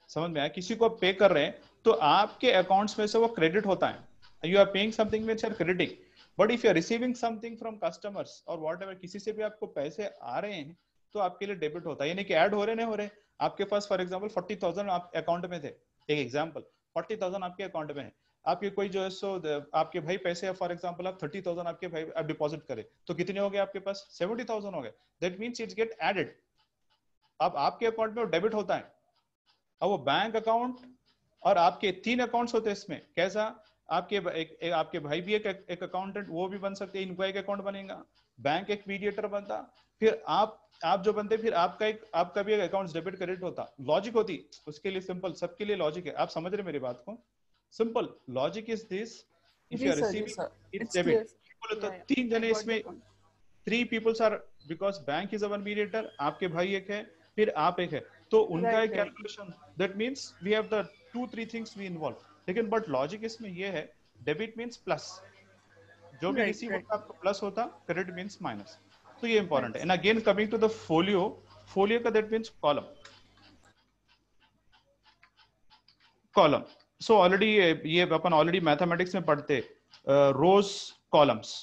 S1: समझ में आया, किसी को आप पे कर रहे हैं तो आपके अकाउंट्स में से वो क्रेडिट होता है, you are paying something which are crediting. But if you are receiving something from customers और व्हाटएवर, किसी से भी आपको पैसे आ रहे हैं तो आपके लिए डेबिट होता है, यानी कि ऐड हो रहे नहीं हो रहे। आपके पास फॉर एग्जांपल 40,000 आप अकाउंट में थे, एक एग्जांपल, 40,000 आपके अकाउंट में है, आपके कोई जो है सो आपके भाई पैसे, फॉर एग्जांपल आप 30,000 आपके भाई आप डिपॉजिट करें, तो कितने हो गए आपके पास? 70,000 हो गए। That means it's get added, अब आपके अकाउंट में डेबिट होता है। अब वो बैंक अकाउंट और आपके 3 अकाउंट्स होते हैं इसमें, कैसा? आपके भाई भी एक अकाउंटेंट, वो भी बन सकते हैं, इनका एक अकाउंट बनेगा, बैंक एक मीडिएटर बनता, फिर आप जो बनते, फिर आपका भी एक अकाउंट डेबिट क्रेडिट होता। लॉजिक होती उसके लिए, सिंपल, सबके लिए लॉजिक है। आप समझ रहे मेरी बात को? Simple logic is this, if you
S4: जी
S1: आर
S4: sir, जी sir.
S1: Receiving it's
S4: It's
S1: debit.
S4: clear.
S1: बोले तो
S4: Yeah, yeah.
S1: 3
S4: I
S1: जने
S4: got the
S1: इसमें,
S4: point.
S1: 3 peoples are, because bank is a one mediator, आपके भाई एक है, फिर आप एक है, तो उनका
S4: Right,
S1: एक
S4: right.
S1: Calculation, that means we have the 2-3 things we involve. लेकिन बट लॉजिक इसमें ये है, डेबिट मींस प्लस, जो भी
S4: Right,
S1: रिसीव
S4: right.
S1: होता आपको प्लस होता, क्रेडिट मींस माइनस, तो ये इंपॉर्टेंट है।
S4: Right.
S1: And again coming to the folio, folio का that means column, column. So already ये अपन ऑलरेडी मैथमेटिक्स में पढ़ते, रोज कॉलम्स,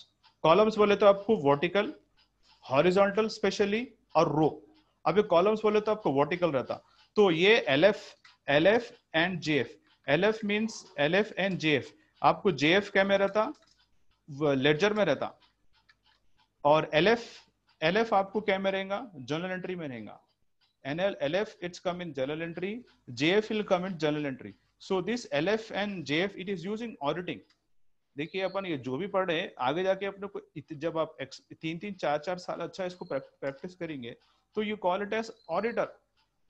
S1: कॉलम्स बोले तो आपको वर्टिकल, हॉरिजॉन्टल स्पेशली, और रो। अब ये कॉलम्स बोले तो आपको वर्टिकल रहता, तो ये LF and JF, LF means LF and JF, आपको जेएफ क्या में रहता? लेडजर में रहता, और एलएफ आपको क्या में रहेगा? जर्नल एंट्री में रहेगा। LF it's come in journal entry, JF will come in journal entry. So this LF and JF it is using auditing. देखिए अपन ये जो भी पढ़ रहे हैं, आगे जाके अपने को जब आप 3-4 साल अच्छा इसको प्रैक्टिस करेंगे तो you call it as auditor.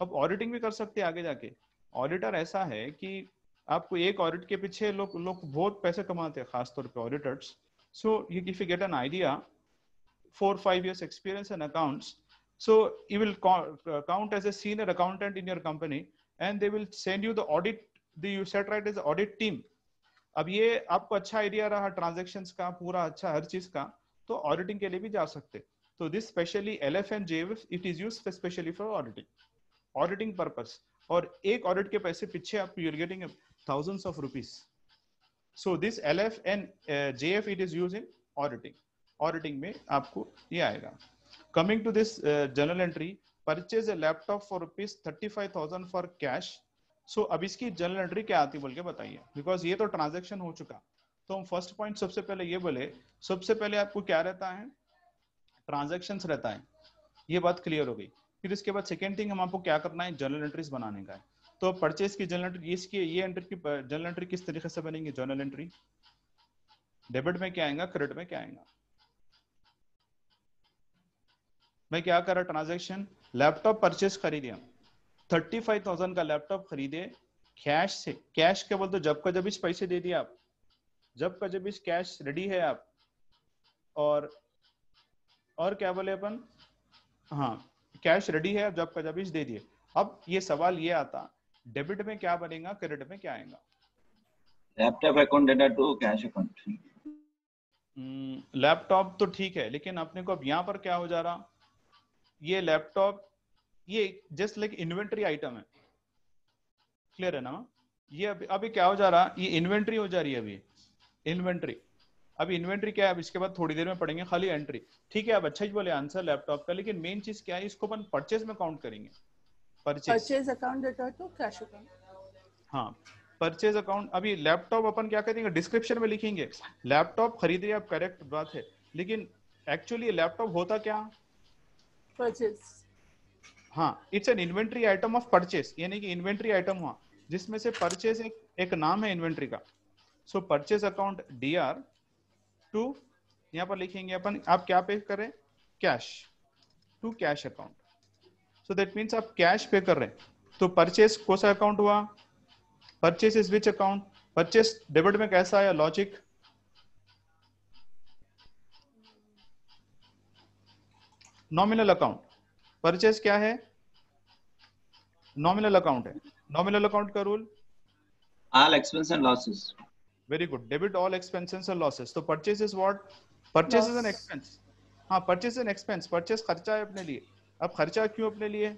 S1: अब ऑडिटिंग भी कर सकते हैं आगे जाके। ऑडिटर ऐसा है कि आपको एक ऑडिट के पीछे लोग बहुत पैसे कमाते हैं, खासतौर पे auditors. So if you get an idea, 4-5 years experience in accounts, so you will count as a senior accountant in your company and they will send you the audit, you set right as the audit team. अब ये आपको अच्छा idea रहा transactions का पूरा, अच्छा हर चीज का, तो ऑडिटिंग के लिए भी जा सकते। तो this specially LF and JF it is used specially for auditing purpose, और एक ऑडिट के पैसे पीछे आप you are getting thousands of rupees. So this LF and JF it is used in auditing. Auditing में आपको ये आएगा। Coming to this journal entry, purchase a laptop for ₹35,000 for cash. So अब इसकी जर्नल एंट्री क्या आती बोल के बताइए, बिकॉज ये तो ट्रांजैक्शन हो चुका। तो हम फर्स्ट पॉइंट सबसे पहले ये बोले, सबसे पहले आपको क्या रहता है? ट्रांजैक्शंस रहता है, ये बात क्लियर हो गई। फिर इसके बाद सेकेंड थिंग हम आपको क्या करना है? जर्नल एंट्रीज बनाने का है। तो परचेज की जर्नल एंट्री, इसकी ये एंट्री की जर्नल एंट्री किस तरीके से बनेंगे? जर्नल एंट्री डेबिट में क्या आएगा, क्रेडिट में क्या आएगा? मैं क्या कर रहा? ट्रांजैक्शन, लैपटॉप परचेज खरीदे हम, 35,000 का लैपटॉप खरीदे कैश से। कैश क्या बोलते? जब का जब इस पैसे दे दिए आप, जब का जब इस कैश रेडी है आप, और क्या बोले अपन? हाँ, कैश रेडी है, जब का जब इस दे दिए। अब ये सवाल ये आता, डेबिट में क्या बनेगा, क्रेडिट में क्या आएगा?
S2: Laptop account data to cash account.
S1: Laptop तो ठीक है, लेकिन अपने को अब यहाँ पर क्या हो जा रहा? ये लैपटॉप ये जस्ट लाइक इन्वेंट्री आइटम है, क्लियर है ना? ये अभी क्या हो जा रहा? ये इन्वेंट्री हो जा रही है अभी, इन्वेंट्री। अभी इन्वेंट्री क्या है, अब इसके बाद थोड़ी देर में पढ़ेंगे, खाली एंट्री। ठीक है, अब अच्छा ही बोले आंसर लैपटॉप का, लेकिन मेन चीज क्या है, इसको अपन परचेज में काउंट करेंगे। Purchase,
S4: Purchase account data to cash account.
S1: हाँ परचेज अकाउंट। अभी लैपटॉप अपन क्या करेंगे, डिस्क्रिप्शन में लिखेंगे लैपटॉप खरीदे, आप करेक्ट बात है, लेकिन एक्चुअली लैपटॉप होता क्या?
S4: Purchase.
S1: हाँ, it's an inventory item of purchase, यानी कि इन्वेंट्री आइटम हुआ जिसमें से परचेज एक नाम है इन्वेंट्री का। So purchase account DR to, यहाँ पर लिखेंगे अपन, आप क्या पे करें, cash, to cash account. So that means आप कैश पे कर रहे हैं, तो परचेज कौन सा अकाउंट हुआ, purchase is which account, purchase debit में कैसा आया लॉजिक, नॉमिनल अकाउंट। परचेज क्या है, नॉमिनल अकाउंट है। नॉमिनल अकाउंट का rule,
S2: All expense and losses.
S1: Very good, debit all expenses and losses. तो purchase is what, purchase is an
S4: Loss.
S1: Expense. हाँ, purchase an expense, purchase खर्चा है अपने लिए। अब खर्चा क्यों अपने लिए,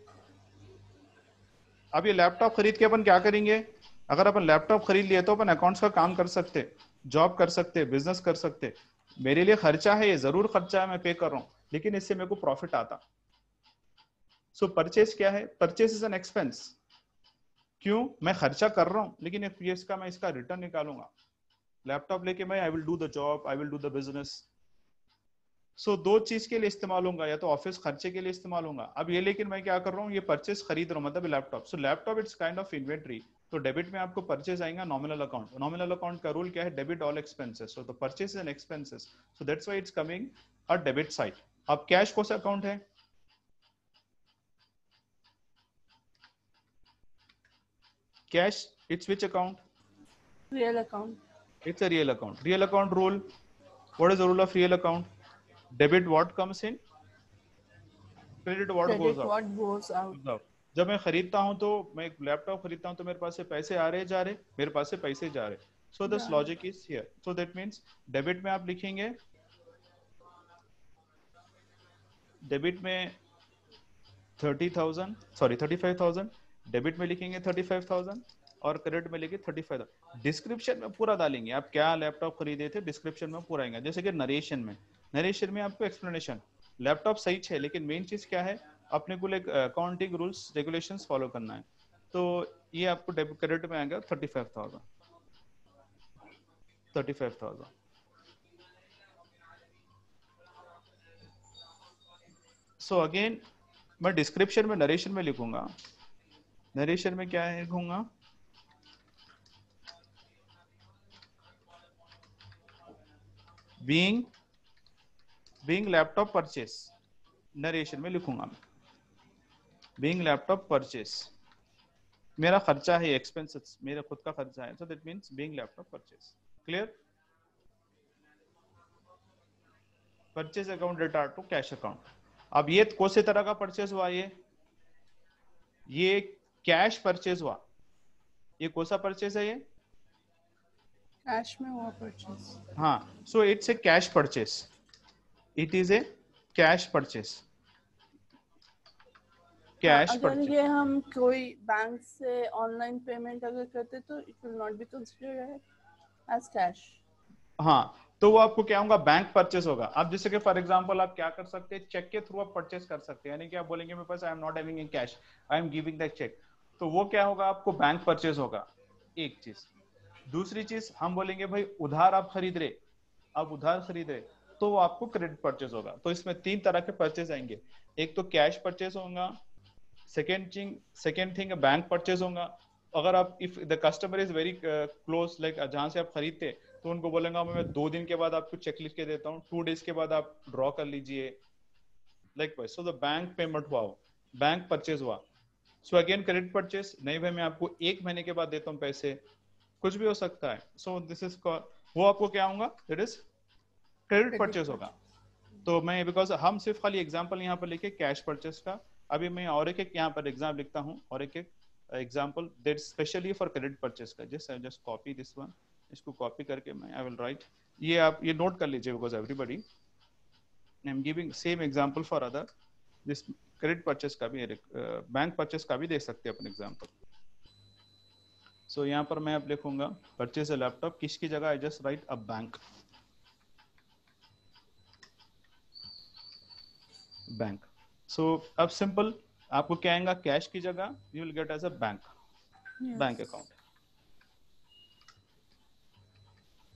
S1: अब ये लैपटॉप खरीद के अपन क्या करेंगे, अगर अपन लैपटॉप खरीद लिए तो अपन अकाउंट्स का काम कर सकते, जॉब कर सकते, बिजनेस कर सकते। मेरे लिए खर्चा है, ये जरूर खर्चा है, मैं पे कर रहा हूँ, लेकिन इससे मेरे को प्रॉफिट आता। सो परचेज क्या है, परचेज इज एन एक्सपेंस। क्यों, मैं खर्चा कर रहा हूँ, लेकिन ये इसका मैं इसका रिटर्न निकालूंगा। लैपटॉप लेके मैं, I will do the job, I will do the business. So दो चीज के लिए इस्तेमाल होगा, या तो ऑफिस खर्चे के लिए इस्तेमाल होगा। अब ये, लेकिन मैं क्या कर रहा हूँ, ये परचेज खरीद रहा हूँ, मतलब laptop. So laptop it's kind of inventory. तो डेबिट में आपको परचेज आएगा नॉमिनल अकाउंट। नॉमिनल अकाउंट का रूल क्या है, debit all expenses. So the purchase and expenses, so that's why it's coming a debit side. अब कैश कौन सा अकाउंट है, cash it's which account,
S4: Real account.
S1: it's a real account. Real account rule, what is the rule of real account, debit what comes in, credit what
S4: Credit
S1: goes out,
S4: what goes out.
S1: goes out. जब मैं खरीदता हूं, तो मैं एक laptop खरीदता हूं, तो मेरे पास से पैसे आ रहे जा रहे, मेरे पास से पैसे जा रहे। So this
S4: Yeah.
S1: Logic is here. So that means debit में आप लिखेंगे, डेबिट में 30,000, सॉरी 35,000, डेबिट में लिखेंगे 35,000 और क्रेडिट में लिखे 35,000। डिस्क्रिप्शन में पूरा डालेंगे, आप क्या लैपटॉप खरीदे थे, डिस्क्रिप्शन में पूरा आएगा। जैसे कि नरेशन में आपको एक्सप्लेनेशन, लैपटॉप सही है, लेकिन मेन चीज क्या है, अपने को एक अकाउंटिंग रूल्स रेगुलेशंस फॉलो करना है। तो ये आपको क्रेडिट में आएगा 35,000, 35,000। सो अगेन मैं डिस्क्रिप्शन में, नरेशन में लिखूंगा, नरेशन में क्या लिखूंगा, बीइंग लैपटॉप परचेस, नरेशन में लिखूंगा मैं बीइंग लैपटॉप परचेस, मेरा खर्चा है, एक्सपेंसेस मेरा खुद का खर्चा है। So that means being laptop purchase. Clear, purchase account data to cash account. अब ये कौन से तरह का परचेज हुआ, ये कैश परचेज हुआ। ये कौन सा परचेज है, ये
S4: Cash में हुआ purchase.
S1: हाँ। So it's a cash purchase, it is A cash purchase, cash
S4: अगर
S1: परचेज।
S4: ये हम कोई बैंक से ऑनलाइन पेमेंट अगर करते तो it will not be considered as cash.
S1: हाँ, तो वो आपको क्या होगा, बैंक परचेज होगा। अब जैसे कि फॉर एग्जांपल आप क्या कर सकते हैं, चेक के थ्रू आप परचेज कर सकते हैं, यानी कि आप बोलेंगे मेरे पास I am not having in cash, I am giving the cheque, तो वो क्या होगा, आपको बैंक परचेज होगा। एक चीज। दूसरी चीज, हम बोलेंगे भाई उधार आप खरीद रहे, आप उधार खरीद रहे, तो वो आपको क्रेडिट परचेज होगा। तो इसमें तीन तरह के परचेज आएंगे, एक तो कैश परचेज होगा, सेकेंड थिंग बैंक परचेज होगा। अगर आप, if the customer is very close, like जहां से आप खरीदते, तो उनको बोलेंगे मैं 2 दिन के बाद आपको चेक लिख के देता हूँ, 2 डेज के बाद आप ड्रॉ कर लीजिए, like wise. So the bank payment हुआ, बैंक परचेज हुआ। सो अगेन क्रेडिट परचेज, नहीं भाई मैं आपको 1 महीने के बाद देता हूँ पैसे, कुछ भी हो सकता है। सो दिस इज, वो आपको क्या होगा, दैट इज क्रेडिट परचेज होगा। तो मैं, बिकॉज हम सिर्फ खाली एग्जांपल यहाँ पर लिखे कैश परचेज का, अभी मैं और एक यहाँ पर एग्जाम लिखता हूँ, और एक example that specially for credit purchase का। Just I just copy this one, इसको कॉपी करके मैं आई विल राइट, ये आप ये नोट कर लीजिए, because everybody I am giving same example for other. This credit purchase का भी, बैंक परचेज का भी दे सकते हैं अपन एग्जांपल। सो यहाँ पर मैं अब लिखूंगा परचेज अ लैपटॉप, किसकी जगह I just right a bank, bank. So अब सिंपल आपको क्या आएगा, कैश की जगह you will get as a bank, bank account,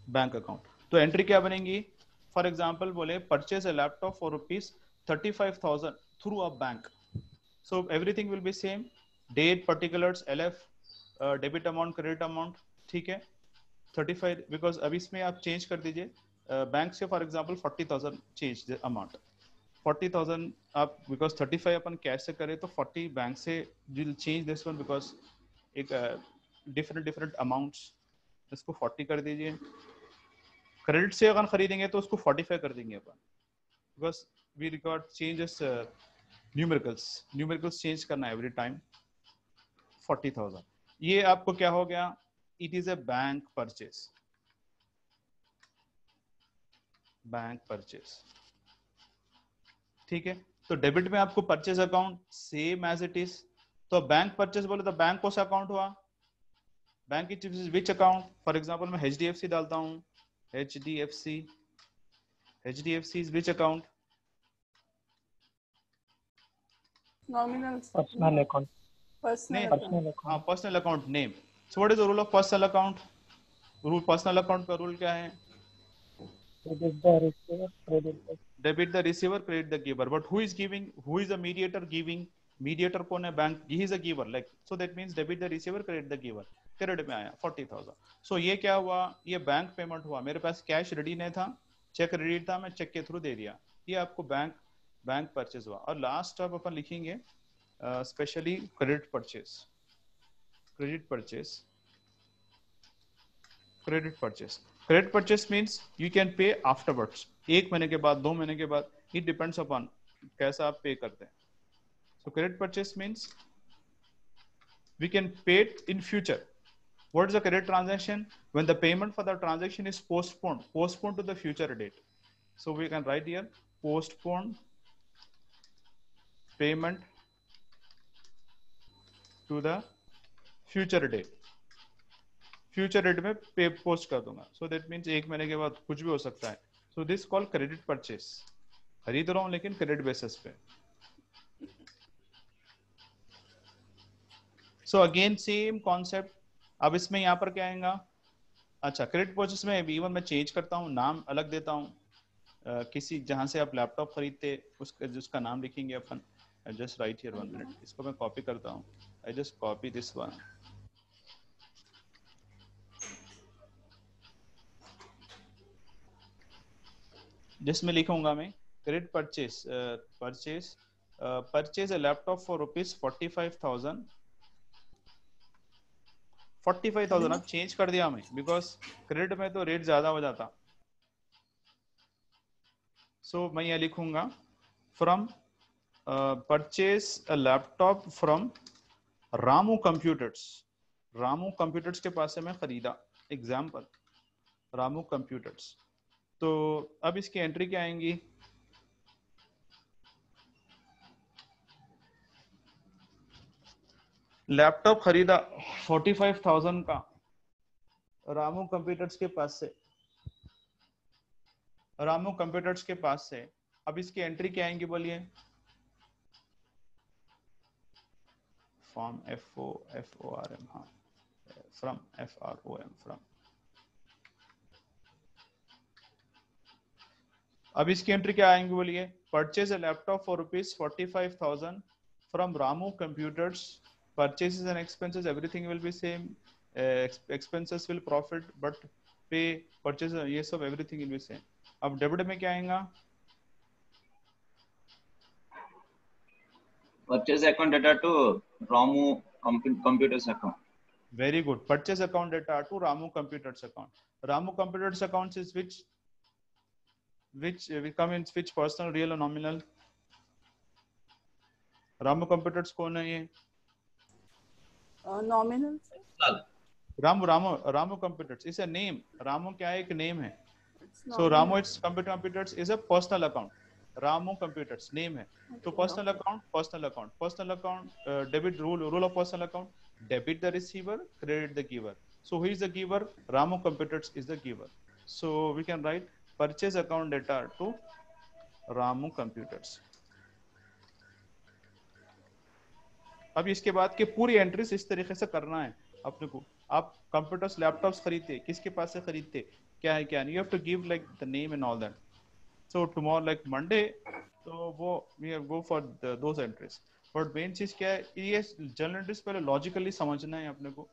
S1: bank account. तो एंट्री क्या बनेगी, फॉर एग्जांपल बोले purchase a laptop for ₹35,000 through a bank. So everything will be same, date, particulars, LF, debit amount, credit amount. ठीक है, 35, because अभी इसमें आप change कर दीजिए बैंक से for example 40,000 change the amount, 40,000 आप, बिकॉज 35 अपन कैश से करें तो 40 बैंक से will change this one, because एक डिफरेंट डिफरेंट अमाउंट्स, इसको 40 कर दीजिए. क्रेडिट से अगर खरीदेंगे तो उसको 45 कर देंगे अपन, because we record changes numericals change करना एवरी टाइम. 40,000 ये आपको क्या हो गया, it is a bank purchase, bank purchase. ठीक है, तो डेबिट में आपको purchase account same as it is. तो बैंक परचेस बोले तो बैंक कौन सा अकाउंट हुआ, बैंक की विच अकाउंट, फॉर एग्जांपल मैं HDFC डालता हूं, HDFC is which account,
S4: Nominal.
S3: Personal account.
S4: Personal
S1: Name.
S4: account.
S3: Personal account.
S1: हाँ, personal account name. So what is the rule of personal account, rule personal account का rule क्या है,
S3: Debit the receiver, credit the.
S1: Debit the receiver, credit the giver. But who is giving, who is the mediator giving, mediator कौन है, bank, he is a giver, like so that means debit the receiver, credit the giver. Credit में आया 40,000. सो ये क्या हुआ, ये bank payment हुआ, मेरे पास कैश रेडी नहीं था, चेक रेडी था, मैं चेक के थ्रू दे दिया, ये आपको बैंक परचेज हुआ. और लास्ट अब अपन लिखेंगे specially credit purchase, credit purchase, credit purchase. Credit purchase means you can pay afterwards, 1 महीने के बाद, 2 महीने के बाद, इट डिपेंड्स अपॉन कैसा आप पे करते हैं. So credit purchase means we can pay it in future. What is a credit transaction? When the payment for the transaction is postponed to the future date. So we can write here postponed payment to the future date. Future date में pay post कर दूंगा. सो that means 1 महीने के बाद कुछ भी हो सकता है. So this call credit purchase, खरीद रहा हूं लेकिन क्रेडिट बेसिस पे. So again same concept. अब इसमें यहाँ पर क्या आएगा, अच्छा क्रेडिट परचेस में इवन मैं चेंज करता हूँ, नाम अलग देता हूँ, किसी जहां से आप लैपटॉप खरीदते उसका जिसका नाम लिखेंगे अपन. जस्ट राइट हियर 1 मिनट, इसको मैं कॉपी करता हूँ. आई जस्ट कॉपी दिस वन. जिसमें लिखूंगा मैं credit purchase, purchase a laptop for ₹45,000. 45,000 अब चेंज कर दिया मैं, बिकॉज क्रेडिट में तो रेट ज्यादा हो जाता. सो मैं ये लिखूंगा from purchase a laptop from Ramu computers. Ramu computers के पास से मैं खरीदा, एग्जाम्पल रामू कंप्यूटर्स. तो अब इसकी एंट्री क्या आएंगी, लैपटॉप खरीदा 45,000 का रामू कंप्यूटर्स के पास से, रामू कंप्यूटर्स के पास से. अब इसकी एंट्री क्या आएंगी बोलिए, फ्रॉम FORM, हाँ फ्रॉम FROM फ्रॉम. अब इसकी एंट्री क्या आएंगे बोलिए, purchase a laptop for ₹45,000 from Ramu computers. Purchases and expenses, everything will be same. Expenses will profit, but pay, purchase, ये सब everything will be same. अब डेबिट में क्या आएगा,
S2: Purchase account data to Ramu computers account.
S1: very good. Purchase account data to Ramu computers account. Ramu computers accounts is which will come in which personal, real or nominal. Ramu computers कौन है ये,
S4: Nominal.
S1: Ramu computers is a name. Ramu क्या है, एक name है. So Ramu it's computers is a personal account. Ramu computers name है. तो personal account, debit rule of personal account, debit the receiver, credit the giver. So who is the giver, Ramu computers is the giver. So we can write purchase account data to Ramu computers. अब इसके बाद के पूरी entries इस तरीके से करना है अपने को। आप कंप्यूटर्स लैपटॉप्स खरीदते, किसके पास से खरीदते, क्या है क्या नहीं, you have to give like the name and all that. So tomorrow like Monday, तो वो we have go for those entries. But main चीज क्या है, ये जनरल एंट्रीज पहले लॉजिकली समझना है अपने को।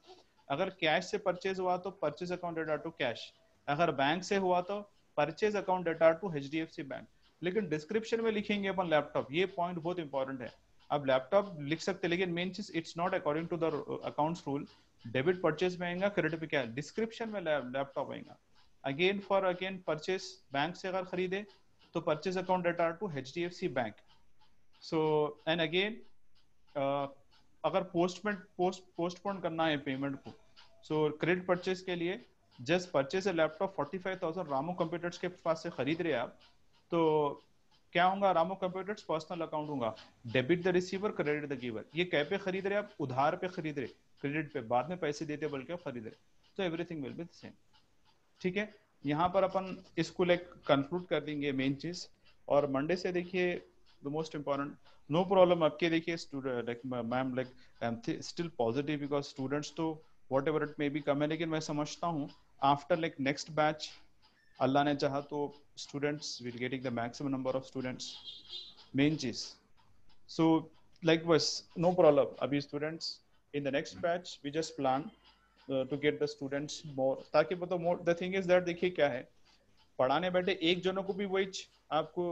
S1: अगर कैश से परचेज हुआ तो purchase account data to cash, अगर बैंक से हुआ तो purchase account data to HDFC bank. लेकिन डिस्क्रिप्शन में लिखेंगे अपन लैपटॉप, ये पॉइंट बहुत इंपॉर्टेंट है। अब लैपटॉप लिख सकते, लेकिन मेन चीज it's not according to the accounts rule. Debit purchase में आएगा, क्रेडिट पे क्या, डिस्क्रिप्शन में लैपटॉप आएगा। Again for again purchase bank से अगर खरीदे तो purchase account data to HDFC bank. So and again अगर पोस्टपोन करना है पेमेंट को, सो क्रेडिट परचेज के लिए जस्ट परचेज ए लैपटॉप 45,000 रामो कंप्यूटर्स के पास से खरीद रहे आप, तो क्या होगा, रामो कंप्यूटर्स पर्सनल अकाउंट होगा, debit the receiver credit the giver. ये क्या पे खरीद रहे आप, उधार पे खरीद रहे, क्रेडिट पे बाद में पैसे देते बल्कि आप खरीद रहे, तो everything will be the same. ठीक है, यहाँ पर अपन इसको लाइक कंक्लूड कर देंगे मेन चीज। और मंडे से देखिए the most important, no problem आपके देखिए student like ma'am like I am still positive because students तो whatever it may be कम है, लेकिन मैं समझता हूँ after like next batch Allah ने चाहा तो students will getting the maximum number of students, main चीज। सो लाइक बस नो प्रॉब्लम, अभी students in the next batch we just plan to get the students मोर, ताकि मतलब more the thing is that देखिए क्या है, पढ़ाने बैठे एक जनों को भी वही आपको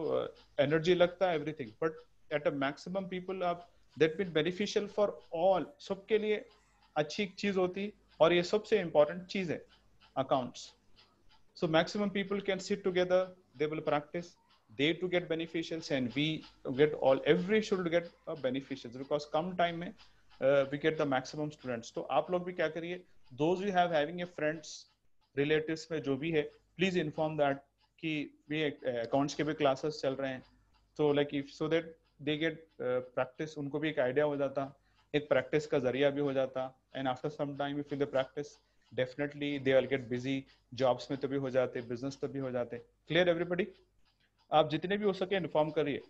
S1: एनर्जी लगता है everything, but at a maximum people आप that been beneficial for all, सबके लिए अच्छी चीज होती। और ये सबसे इंपॉर्टेंट चीज है accounts. So maximum people can sit together, they will practice, they to get beneficials and we get all, every should get beneficials because come time में we get the maximum students। तो आप लोग भी क्या करिए, those you have having a friends relatives में जो भी है, please inform that कि भी accounts के भी classes चल रहे हैं, तो like if so that they get practice, उनको भी एक idea हो जाता, एक practice का जरिया भी हो जाता, and after some time if they practice definitely they will get busy, jobs में तो भी हो जाते, business तो भी हो जाते। clear everybody? आप जितने भी हो सके इन्फॉर्म करिए,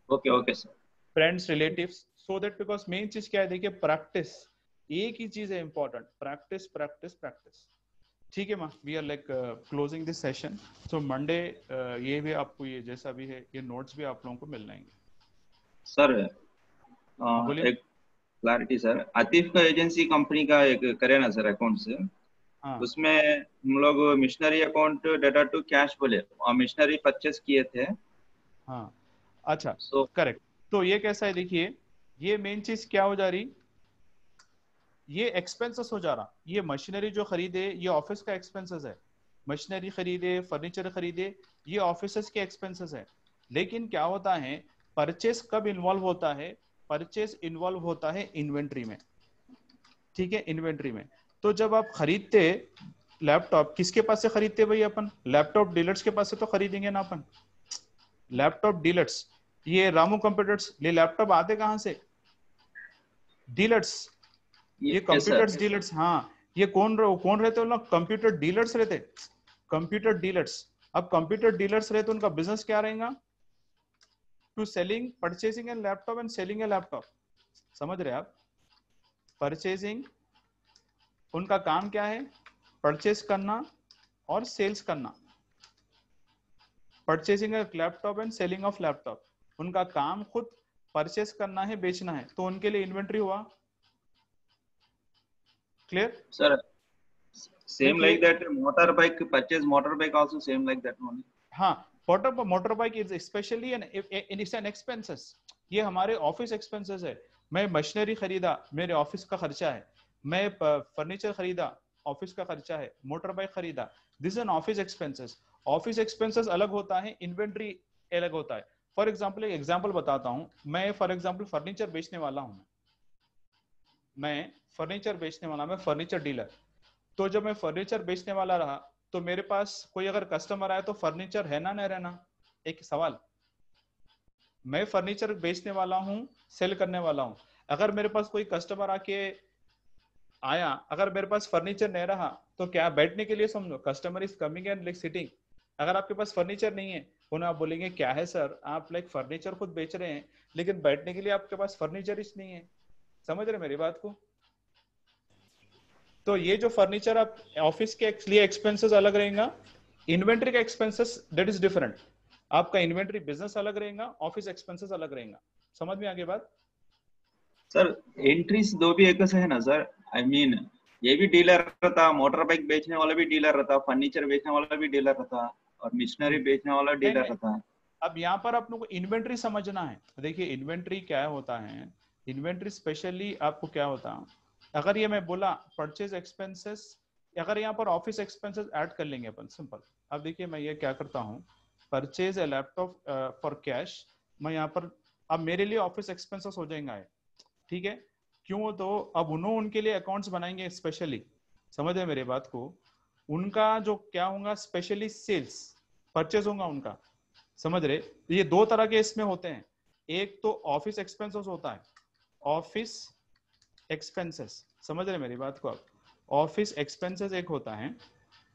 S2: okay okay sir.
S1: Friends relatives, so that because main चीज क्या है देखिए, प्रैक्टिस, एक ही चीज है इंपॉर्टेंट, प्रैक्टिस प्रैक्टिस प्रैक्टिस। ठीक है माँ, we are like closing this session. So Monday ये भी आपको, ये जैसा भी है ये नोट्स भी आप लोगों को मिल जाएंगे।
S2: सर
S1: बोलिए।
S2: एक क्लैरिटी सर, आतिफ का एजेंसी कंपनी का एक करे ना सर अकाउंट से,
S1: हाँ
S2: उसमें हम लोग machinery account data to cash बोले और मिशनरी परचेस किए थे।
S1: हाँ अच्छा
S2: सो
S1: करेक्ट। तो ये कैसा है देखिए, ये मेन चीज क्या हो जा रही, ये एक्सपेंसेस हो जा रहा, ये मशीनरी जो खरीदे ये ऑफिस का एक्सपेंसेस है, मशीनरी खरीदे फर्नीचर खरीदे ये ऑफिस के एक्सपेंसेस है। लेकिन क्या होता है, परचेस कब इन्वॉल्व होता है, परचेस इन्वॉल्व होता है इन्वेंट्री में। ठीक है, इन्वेंट्री में। तो जब आप खरीदते लैपटॉप, किसके पास से खरीदते भाई अपन, लैपटॉप डीलर्स के पास से तो खरीदेंगे ना अपन, लैपटॉप डीलर्स। ये रामू कंप्यूटर्स, ये लैपटॉप आते कहां से, डीलर्स, ये कंप्यूटर्स डीलर्स। हाँ, ये कौन रहते हैं लोग, कंप्यूटर डीलर्स रहते, कंप्यूटर डीलर्स। अब कंप्यूटर डीलर्स रहते उनका बिजनेस क्या रहेगा, to selling purchasing and laptop and selling a laptop. समझ रहे आप, परचेसिंग उनका काम क्या है, परचेस करना और सेल्स करना, purchasing laptop and selling of laptop. उनका काम खुद परचेस करना है, बेचना है, तो उनके लिए इन्वेंट्री हुआ। Clear
S2: sir, same like that motorbike purchase, motorbike also same like that only।
S1: हाँ, motorbike is specially an expenses, ये हमारे ऑफिस एक्सपेंसेस है। मैं मशीनरी खरीदा, मेरे ऑफिस का खर्चा है, मैं फर्नीचर खरीदा, ऑफिस का खर्चा है, मोटरबाइक खरीदा, this an office expenses. Office expenses अलग होता है, इन्वेंट्री अलग होता है। फॉर एग्जाम्पल, एक एग्जाम्पल बताता हूँ मैं, फॉर एग्जाम्पल फर्नीचर बेचने वाला हूँ, मैं फर्नीचर बेचने वाला, मैं फर्नीचर डीलर। तो जब मैं फर्नीचर बेचने वाला रहा तो मेरे पास कोई अगर कस्टमर आए तो फर्नीचर है ना नहीं रहना, एक सवाल। मैं फर्नीचर बेचने वाला हूं, सेल करने वाला हूं, अगर मेरे पास कोई कस्टमर आके आया, अगर मेरे पास फर्नीचर नहीं रहा तो क्या बैठने के लिए समझो, customer is coming and like sitting. अगर आपके पास फर्नीचर नहीं है, उन्हें आप बोलेंगे क्या है सर, आप लाइक फर्नीचर खुद बेच रहे हैं लेकिन बैठने के लिए आपके पास फर्नीचर ही नहीं है। समझ रहे मेरी बात को? तो ये जो फर्नीचर आप ऑफिस के लिए एक्सपेंसेस अलग रहेगा, इन्वेंट्री का एक्सपेंसेस दैट इज डिफरेंट। आपका इन्वेंट्री बिजनेस अलग रहेगा, ऑफिस एक्सपेंसेस अलग रहेगा। समझ में आगे बात?
S2: सर एंट्रीज दो भी एक से है ना सर? आई मीन ये भी डीलर रहता, मोटर बाइक बेचने वाला भी डीलर रहता, फर्नीचर बेचने वाला भी डीलर रहता, और मिशनरी बेचने वाला
S1: नहीं,
S2: डीलर
S1: नहीं।
S2: रहता।
S1: अब यहाँ पर आप लोग को इन्वेंट्री समझना है। देखिए इन्वेंट्री क्या होता है, इन्वेंट्री स्पेशली आपको क्या होता है, अगर ये मैं बोला परचेज एक्सपेंसेस, अगर यहाँ पर ऑफिस एक्सपेंसेस ऐड कर लेंगे अपन सिंपल। अब देखिए मैं ये क्या करता हूँ, purchase a laptop for cash, मैं यहाँ पर अब मेरे लिए ऑफिस एक्सपेंसेस हो जाएंगे, ठीक है? क्यों? तो अब उनके लिए अकाउंट्स बनाएंगे स्पेशली, समझ रहे मेरे बात को? उनका जो क्या होगा स्पेशली सेल्स परचेज होगा उनका, समझ रहे? ये दो तरह के इसमें होते हैं, एक तो ऑफिस एक्सपेंसेस होता है, ऑफिस एक्सपेंसेस, समझ रहे मेरी बात को? आप ऑफिस एक्सपेंसेस एक होता है,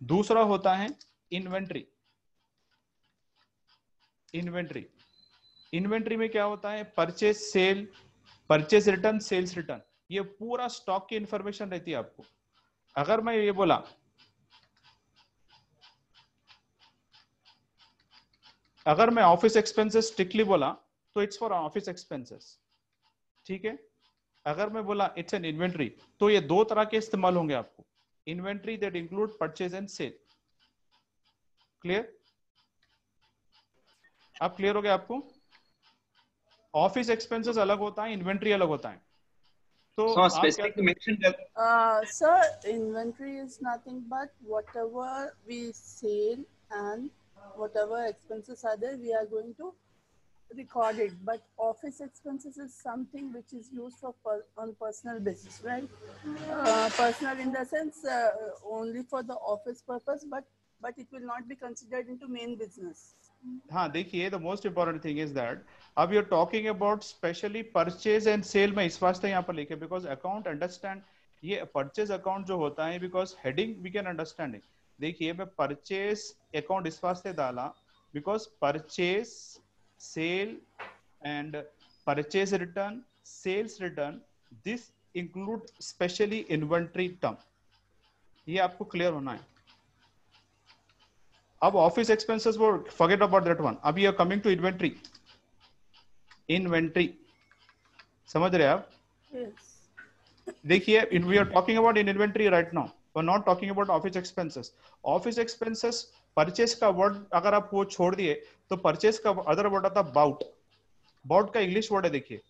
S1: दूसरा होता है इन्वेंट्री। इन्वेंट्री इन्वेंट्री में क्या होता है, purchase sale, purchase return, sales return, ये पूरा स्टॉक की इंफॉर्मेशन रहती है आपको। अगर मैं ये बोला, अगर मैं ऑफिस एक्सपेंसेस स्ट्रिक्टली बोला तो इट्स फॉर ऑफिस एक्सपेंसेस, ठीक है? अगर मैं बोला इट्स एन इन्वेंट्री, तो ये दो तरह के इस्तेमाल होंगे आपको, inventory that include purchase and sale. Clear? अब क्लियर हो गया आपको? ऑफिस एक्सपेंसेस अलग होता है, इन्वेंट्री अलग होता है। तो
S2: सो
S1: आप क्या
S2: स्पेसिफिक मेंशन कर
S4: Sir, inventory is nothing but whatever we sell and whatever expenses are there, we are going to record it. But office expenses is something which is used for on personal basis, right? Personal in the sense only for the office purpose, but it will not be considered into main business.
S1: हाँ देखिए, the most important thing is that अब you are talking about specially purchase and sale में इस वास्ते यहाँ पर लिखे because account understand ये परचेज अकाउंट जो होता है, because heading we can understand it. देखिए मैं परचेज अकाउंट इस वास्ते डाला because purchase sale and purchase return, sales return, this include specially inventory term, ये आपको क्लियर होना है। अब ऑफिस एक्सपेंसेस वो फॉरगेट अबाउट दैट वन। अभी you are coming to inventory. Inventory समझ रहे आप?
S4: Yes.
S1: देखिए we are talking about in inventory right now, we are not talking about office expenses. Office expenses purchase का word अगर आप वो छोड़ दिए तो परचेस का अदर वर्ड आता बाउट। बाउट का इंग्लिश वर्ड है, देखिए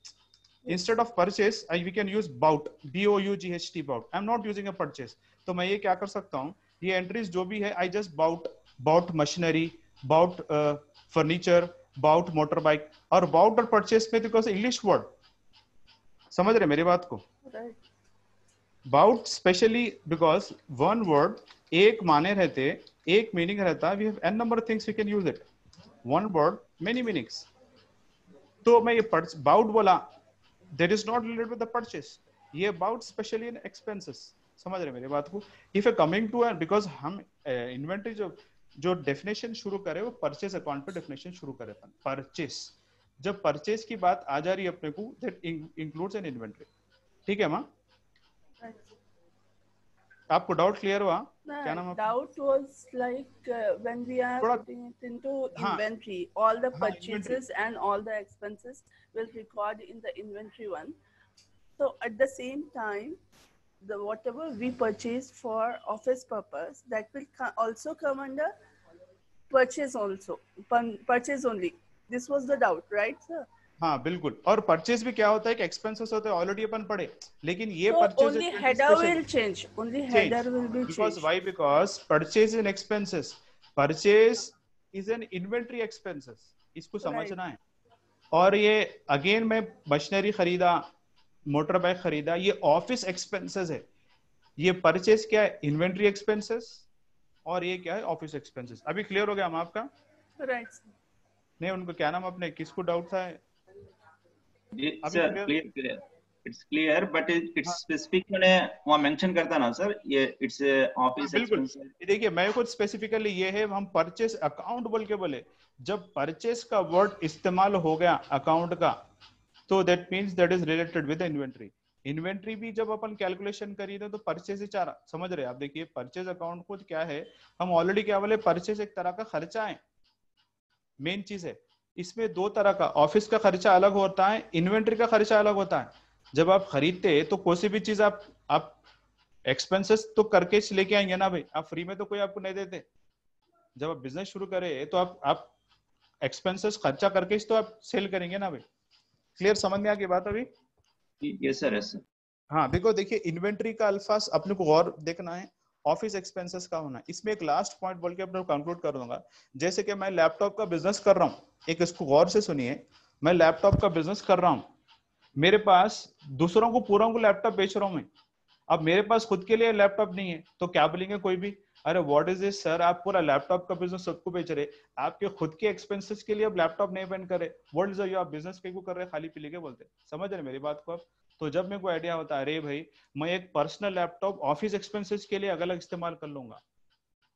S1: instead of purchase we can use bought, BOUGHT bought. I am not using a purchase, तो मैं ये क्या कर सकता हूँ, ये एंट्रीज जो भी है I just bought, bought machinery, bought furniture, bought motor bike, और बाउट और परचेस में बिकॉज इंग्लिश वर्ड, समझ रहे मेरी बात को?
S4: Right.
S1: Bought specially because one word एक माने रहते, एक मीनिंग रहता, we have an number of things we can use it, one word many meanings. तो मैं ये बाउट बोला, that is not related with the purchase, ये बाउट स्पेशली इन एक्सपेंसेस, समझ रहे मेरी बात को? If a coming to because हम इन्वेंटरी जो डेफिनेशन शुरू करे वो परचेस अकाउंट पे डेफिनेशन शुरू करे अपन। परचेस, जब परचेस की बात आ जा रही है अपने को, दैट इंक्लूड्स एन इन्वेंटरी। ठीक है माँ?
S4: Right.
S1: आपको डाउट क्लियर हुआ?
S4: No,
S1: क्या नाम आपका?
S4: doubt was like when we are
S1: थोड़ा
S4: putting it into
S1: हाँ,
S4: inventory, all the
S1: हाँ, inventory।
S4: purchases and all the expenses will record in the inventory one. So at the same time, the whatever we purchase for office purpose, that will also come under purchase also, purchase only. This was the doubt, right, sir?
S1: हाँ बिल्कुल। और purchase भी क्या होता है कि expenses होते हैं, ऑलरेडी अपन पढ़े, लेकिन ये
S4: So
S1: purchase
S4: only header will change. Only header will be
S1: because
S4: changed.
S1: why? Because purchase in expenses, purchase is an inventory expenses, इसको समझना है। और ये अगेन मैं मशीनरी खरीदा, मोटर बाइक खरीदा, ये ऑफिस एक्सपेंसेस है। ये परचेस क्या है? इन्वेंट्री एक्सपेंसेस, और ये क्या है? Office expenses. अभी क्लियर हो गया हम आपका?
S4: Right.
S1: नहीं, उनको क्या नाम अपने, किसको डाउट था?
S2: It's clear. It's clear, but it's specific मैंने वहाँ मेंशन करता ना सर, ये it's office expense।
S1: देखिए मैं कुछ स्पेसिफिकली ये है, हम परचेस अकाउंट बोल के बोले, जब परचेस का वर्ड इस्तेमाल हो गया अकाउंट का, तो that means that is related with inventory. Inventory भी जब अपन कैलकुलेशन करी थे तो परचेज ही चारा समझ रहे हैं आप। देखिए परचेज अकाउंट को क्या है, हम ऑलरेडी क्या बोले, परचेज एक तरह का खर्चा है, मेन चीज है। इसमें दो तरह का, ऑफिस का खर्चा अलग होता है, इन्वेंट्री का खर्चा अलग होता है। जब आप खरीदते तो कोई सी भी चीज आप एक्सपेंसेस तो करके लेके आएंगे ना भाई, आप फ्री में तो कोई आपको नहीं देते। जब आप बिजनेस शुरू करें तो आप एक्सपेंसेस खर्चा करके तो आप सेल करेंगे ना भाई। क्लियर, समझ में आ गई बात अभी?
S2: Yes sir, yes sir.
S1: हाँ देखो, देखिए इन्वेंट्री का अल्फाज अपने को और देखना है, ऑफिस एक्सपेंसेस का होना है। इसमें एक लास्ट पॉइंट बोल के अपने कंक्लूड कर दूंगा। जैसे कि मैं लैपटॉप का बिजनेस कर रहा हूँ, एक इसको गौर से सुनिए, मैं लैपटॉप का बिजनेस कर रहा हूँ, मेरे पास दूसरों को पूरा को लैपटॉप बेच रहा हूँ मैं। अब मेरे पास खुद के लिए लैपटॉप नहीं है तो क्या बोलेंगे कोई भी, अरे व्हाट इज दिस सर, आप पूरा लैपटॉप का बिजनेस सबको बेच रहे, आपके खुद के एक्सपेंसेस के लिए अब लैपटॉप नहीं बंद करे, व्हाट इज योर बिजनेस पे कर रहे खाली पीली के बोलते। समझ रहे मेरी बात को आप? तो जब मेरे को आइडिया होता है अरे भाई मैं एक पर्सनल लैपटॉप ऑफिस एक्सपेंसेस के लिए अलग इस्तेमाल कर लूंगा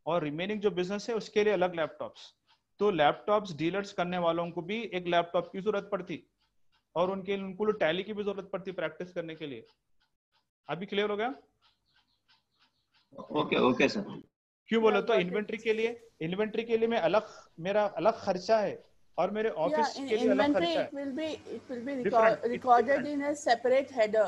S1: और रिमेनिंग जो बिजनेस है उसके लिए अलग लैपटॉप्स, तो लैपटॉप्स डीलर्स करने वालों को भी एक लैपटॉप की जरूरत पड़ती और उनको टैली की भी जरूरत पड़ती प्रैक्टिस करने के लिए। अभी क्लियर हो गया?
S2: Okay okay sir.
S1: क्यों बोले
S4: Yeah,
S1: तो
S4: got
S1: इन्वेंट्री के लिए मैं अलग, मेरा अलग खर्चा है और मेरे
S4: Yeah,
S1: ऑफिस
S4: in
S1: के लिए अलग
S4: inventory
S1: खर्चा
S4: it
S1: है,
S4: will be
S1: different,
S4: recorded in a separate header.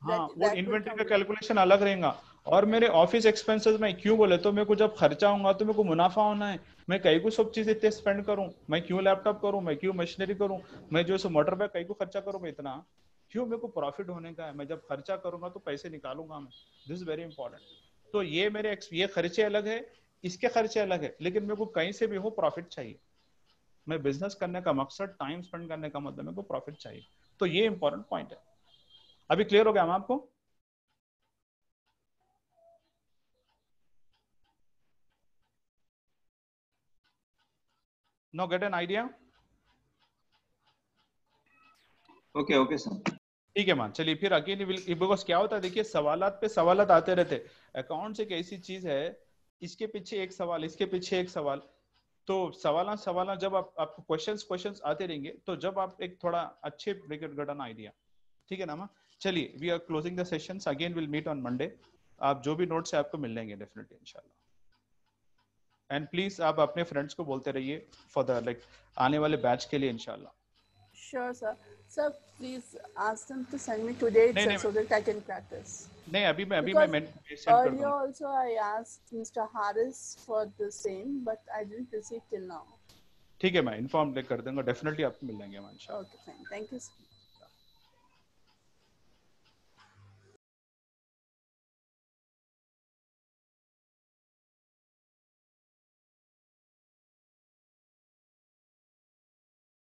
S1: हाँ वो
S4: That will
S1: इन्वेंट्री
S4: come
S1: का
S4: with.
S1: कैलकुलेशन अलग रहेगा। और मेरे ऑफिस एक्सपेंसेस में क्यों बोले तो मेरे को जब खर्चा होगा तो मेरे को मुनाफा होना है, मैं कहीं को सब चीज इतने स्पेंड करूं, मैं क्यों लैपटॉप करूं, मैं क्यों मशीनरी करूं, मैं जो मोटर बाइक कहीं को खर्चा करूं, मैं इतना क्यों, मेरे को प्रॉफिट होने का है, मैं जब खर्चा करूंगा तो पैसे निकालूंगा मैं। This is very important. तो ये मेरे ये खर्चे अलग है, इसके खर्चे अलग है, लेकिन मेरे को कहीं से भी हो प्रॉफिट चाहिए। मैं बिजनेस करने का मकसद टाइम स्पेंड करने का मतलब मेरे को प्रॉफिट चाहिए। तो ये इंपॉर्टेंट पॉइंट है। अभी क्लियर हो गया हम आपको? Now get an idea?
S2: Okay okay sir.
S1: ठीक है मान, चलिए फिर अगेन बिकॉज क्या होता है देखिए, सवालात पे सवालात आते रहते। अकाउंट्स एक ऐसी चीज है, इसके पीछे एक सवाल, इसके पीछे एक सवाल, तो सवाल जब आपको क्वेश्चंस आते रहेंगे तो जब आप एक थोड़ा अच्छे गटन आइडिया। ठीक है ना माँ? चलिए we are closing the sessions, again will meet on Monday. आप जो भी नोट्स है आपको मिल लेंगे डेफिनेटली इंशाल्लाह। एंड प्लीज आप अपने फ्रेंड्स को बोलते रहिए फॉर द आने वाले बैच के लिए इंशाल्लाह।
S4: Sure, sir. Sir, please ask them to send me today
S1: नहीं
S4: itself so that I can practice.
S1: नहीं, अभी मैं
S4: Because
S1: सेंड कर
S4: earlier
S1: दूंगा।
S4: also I asked Mr. Harris for the same, but I didn't receive till now.
S1: ठीक है मैं inform कर दूंगा, डेफिनेटली आपको मिल जाएंगे इंशाल्लाह।
S4: Okay, fine. Thank you, sir.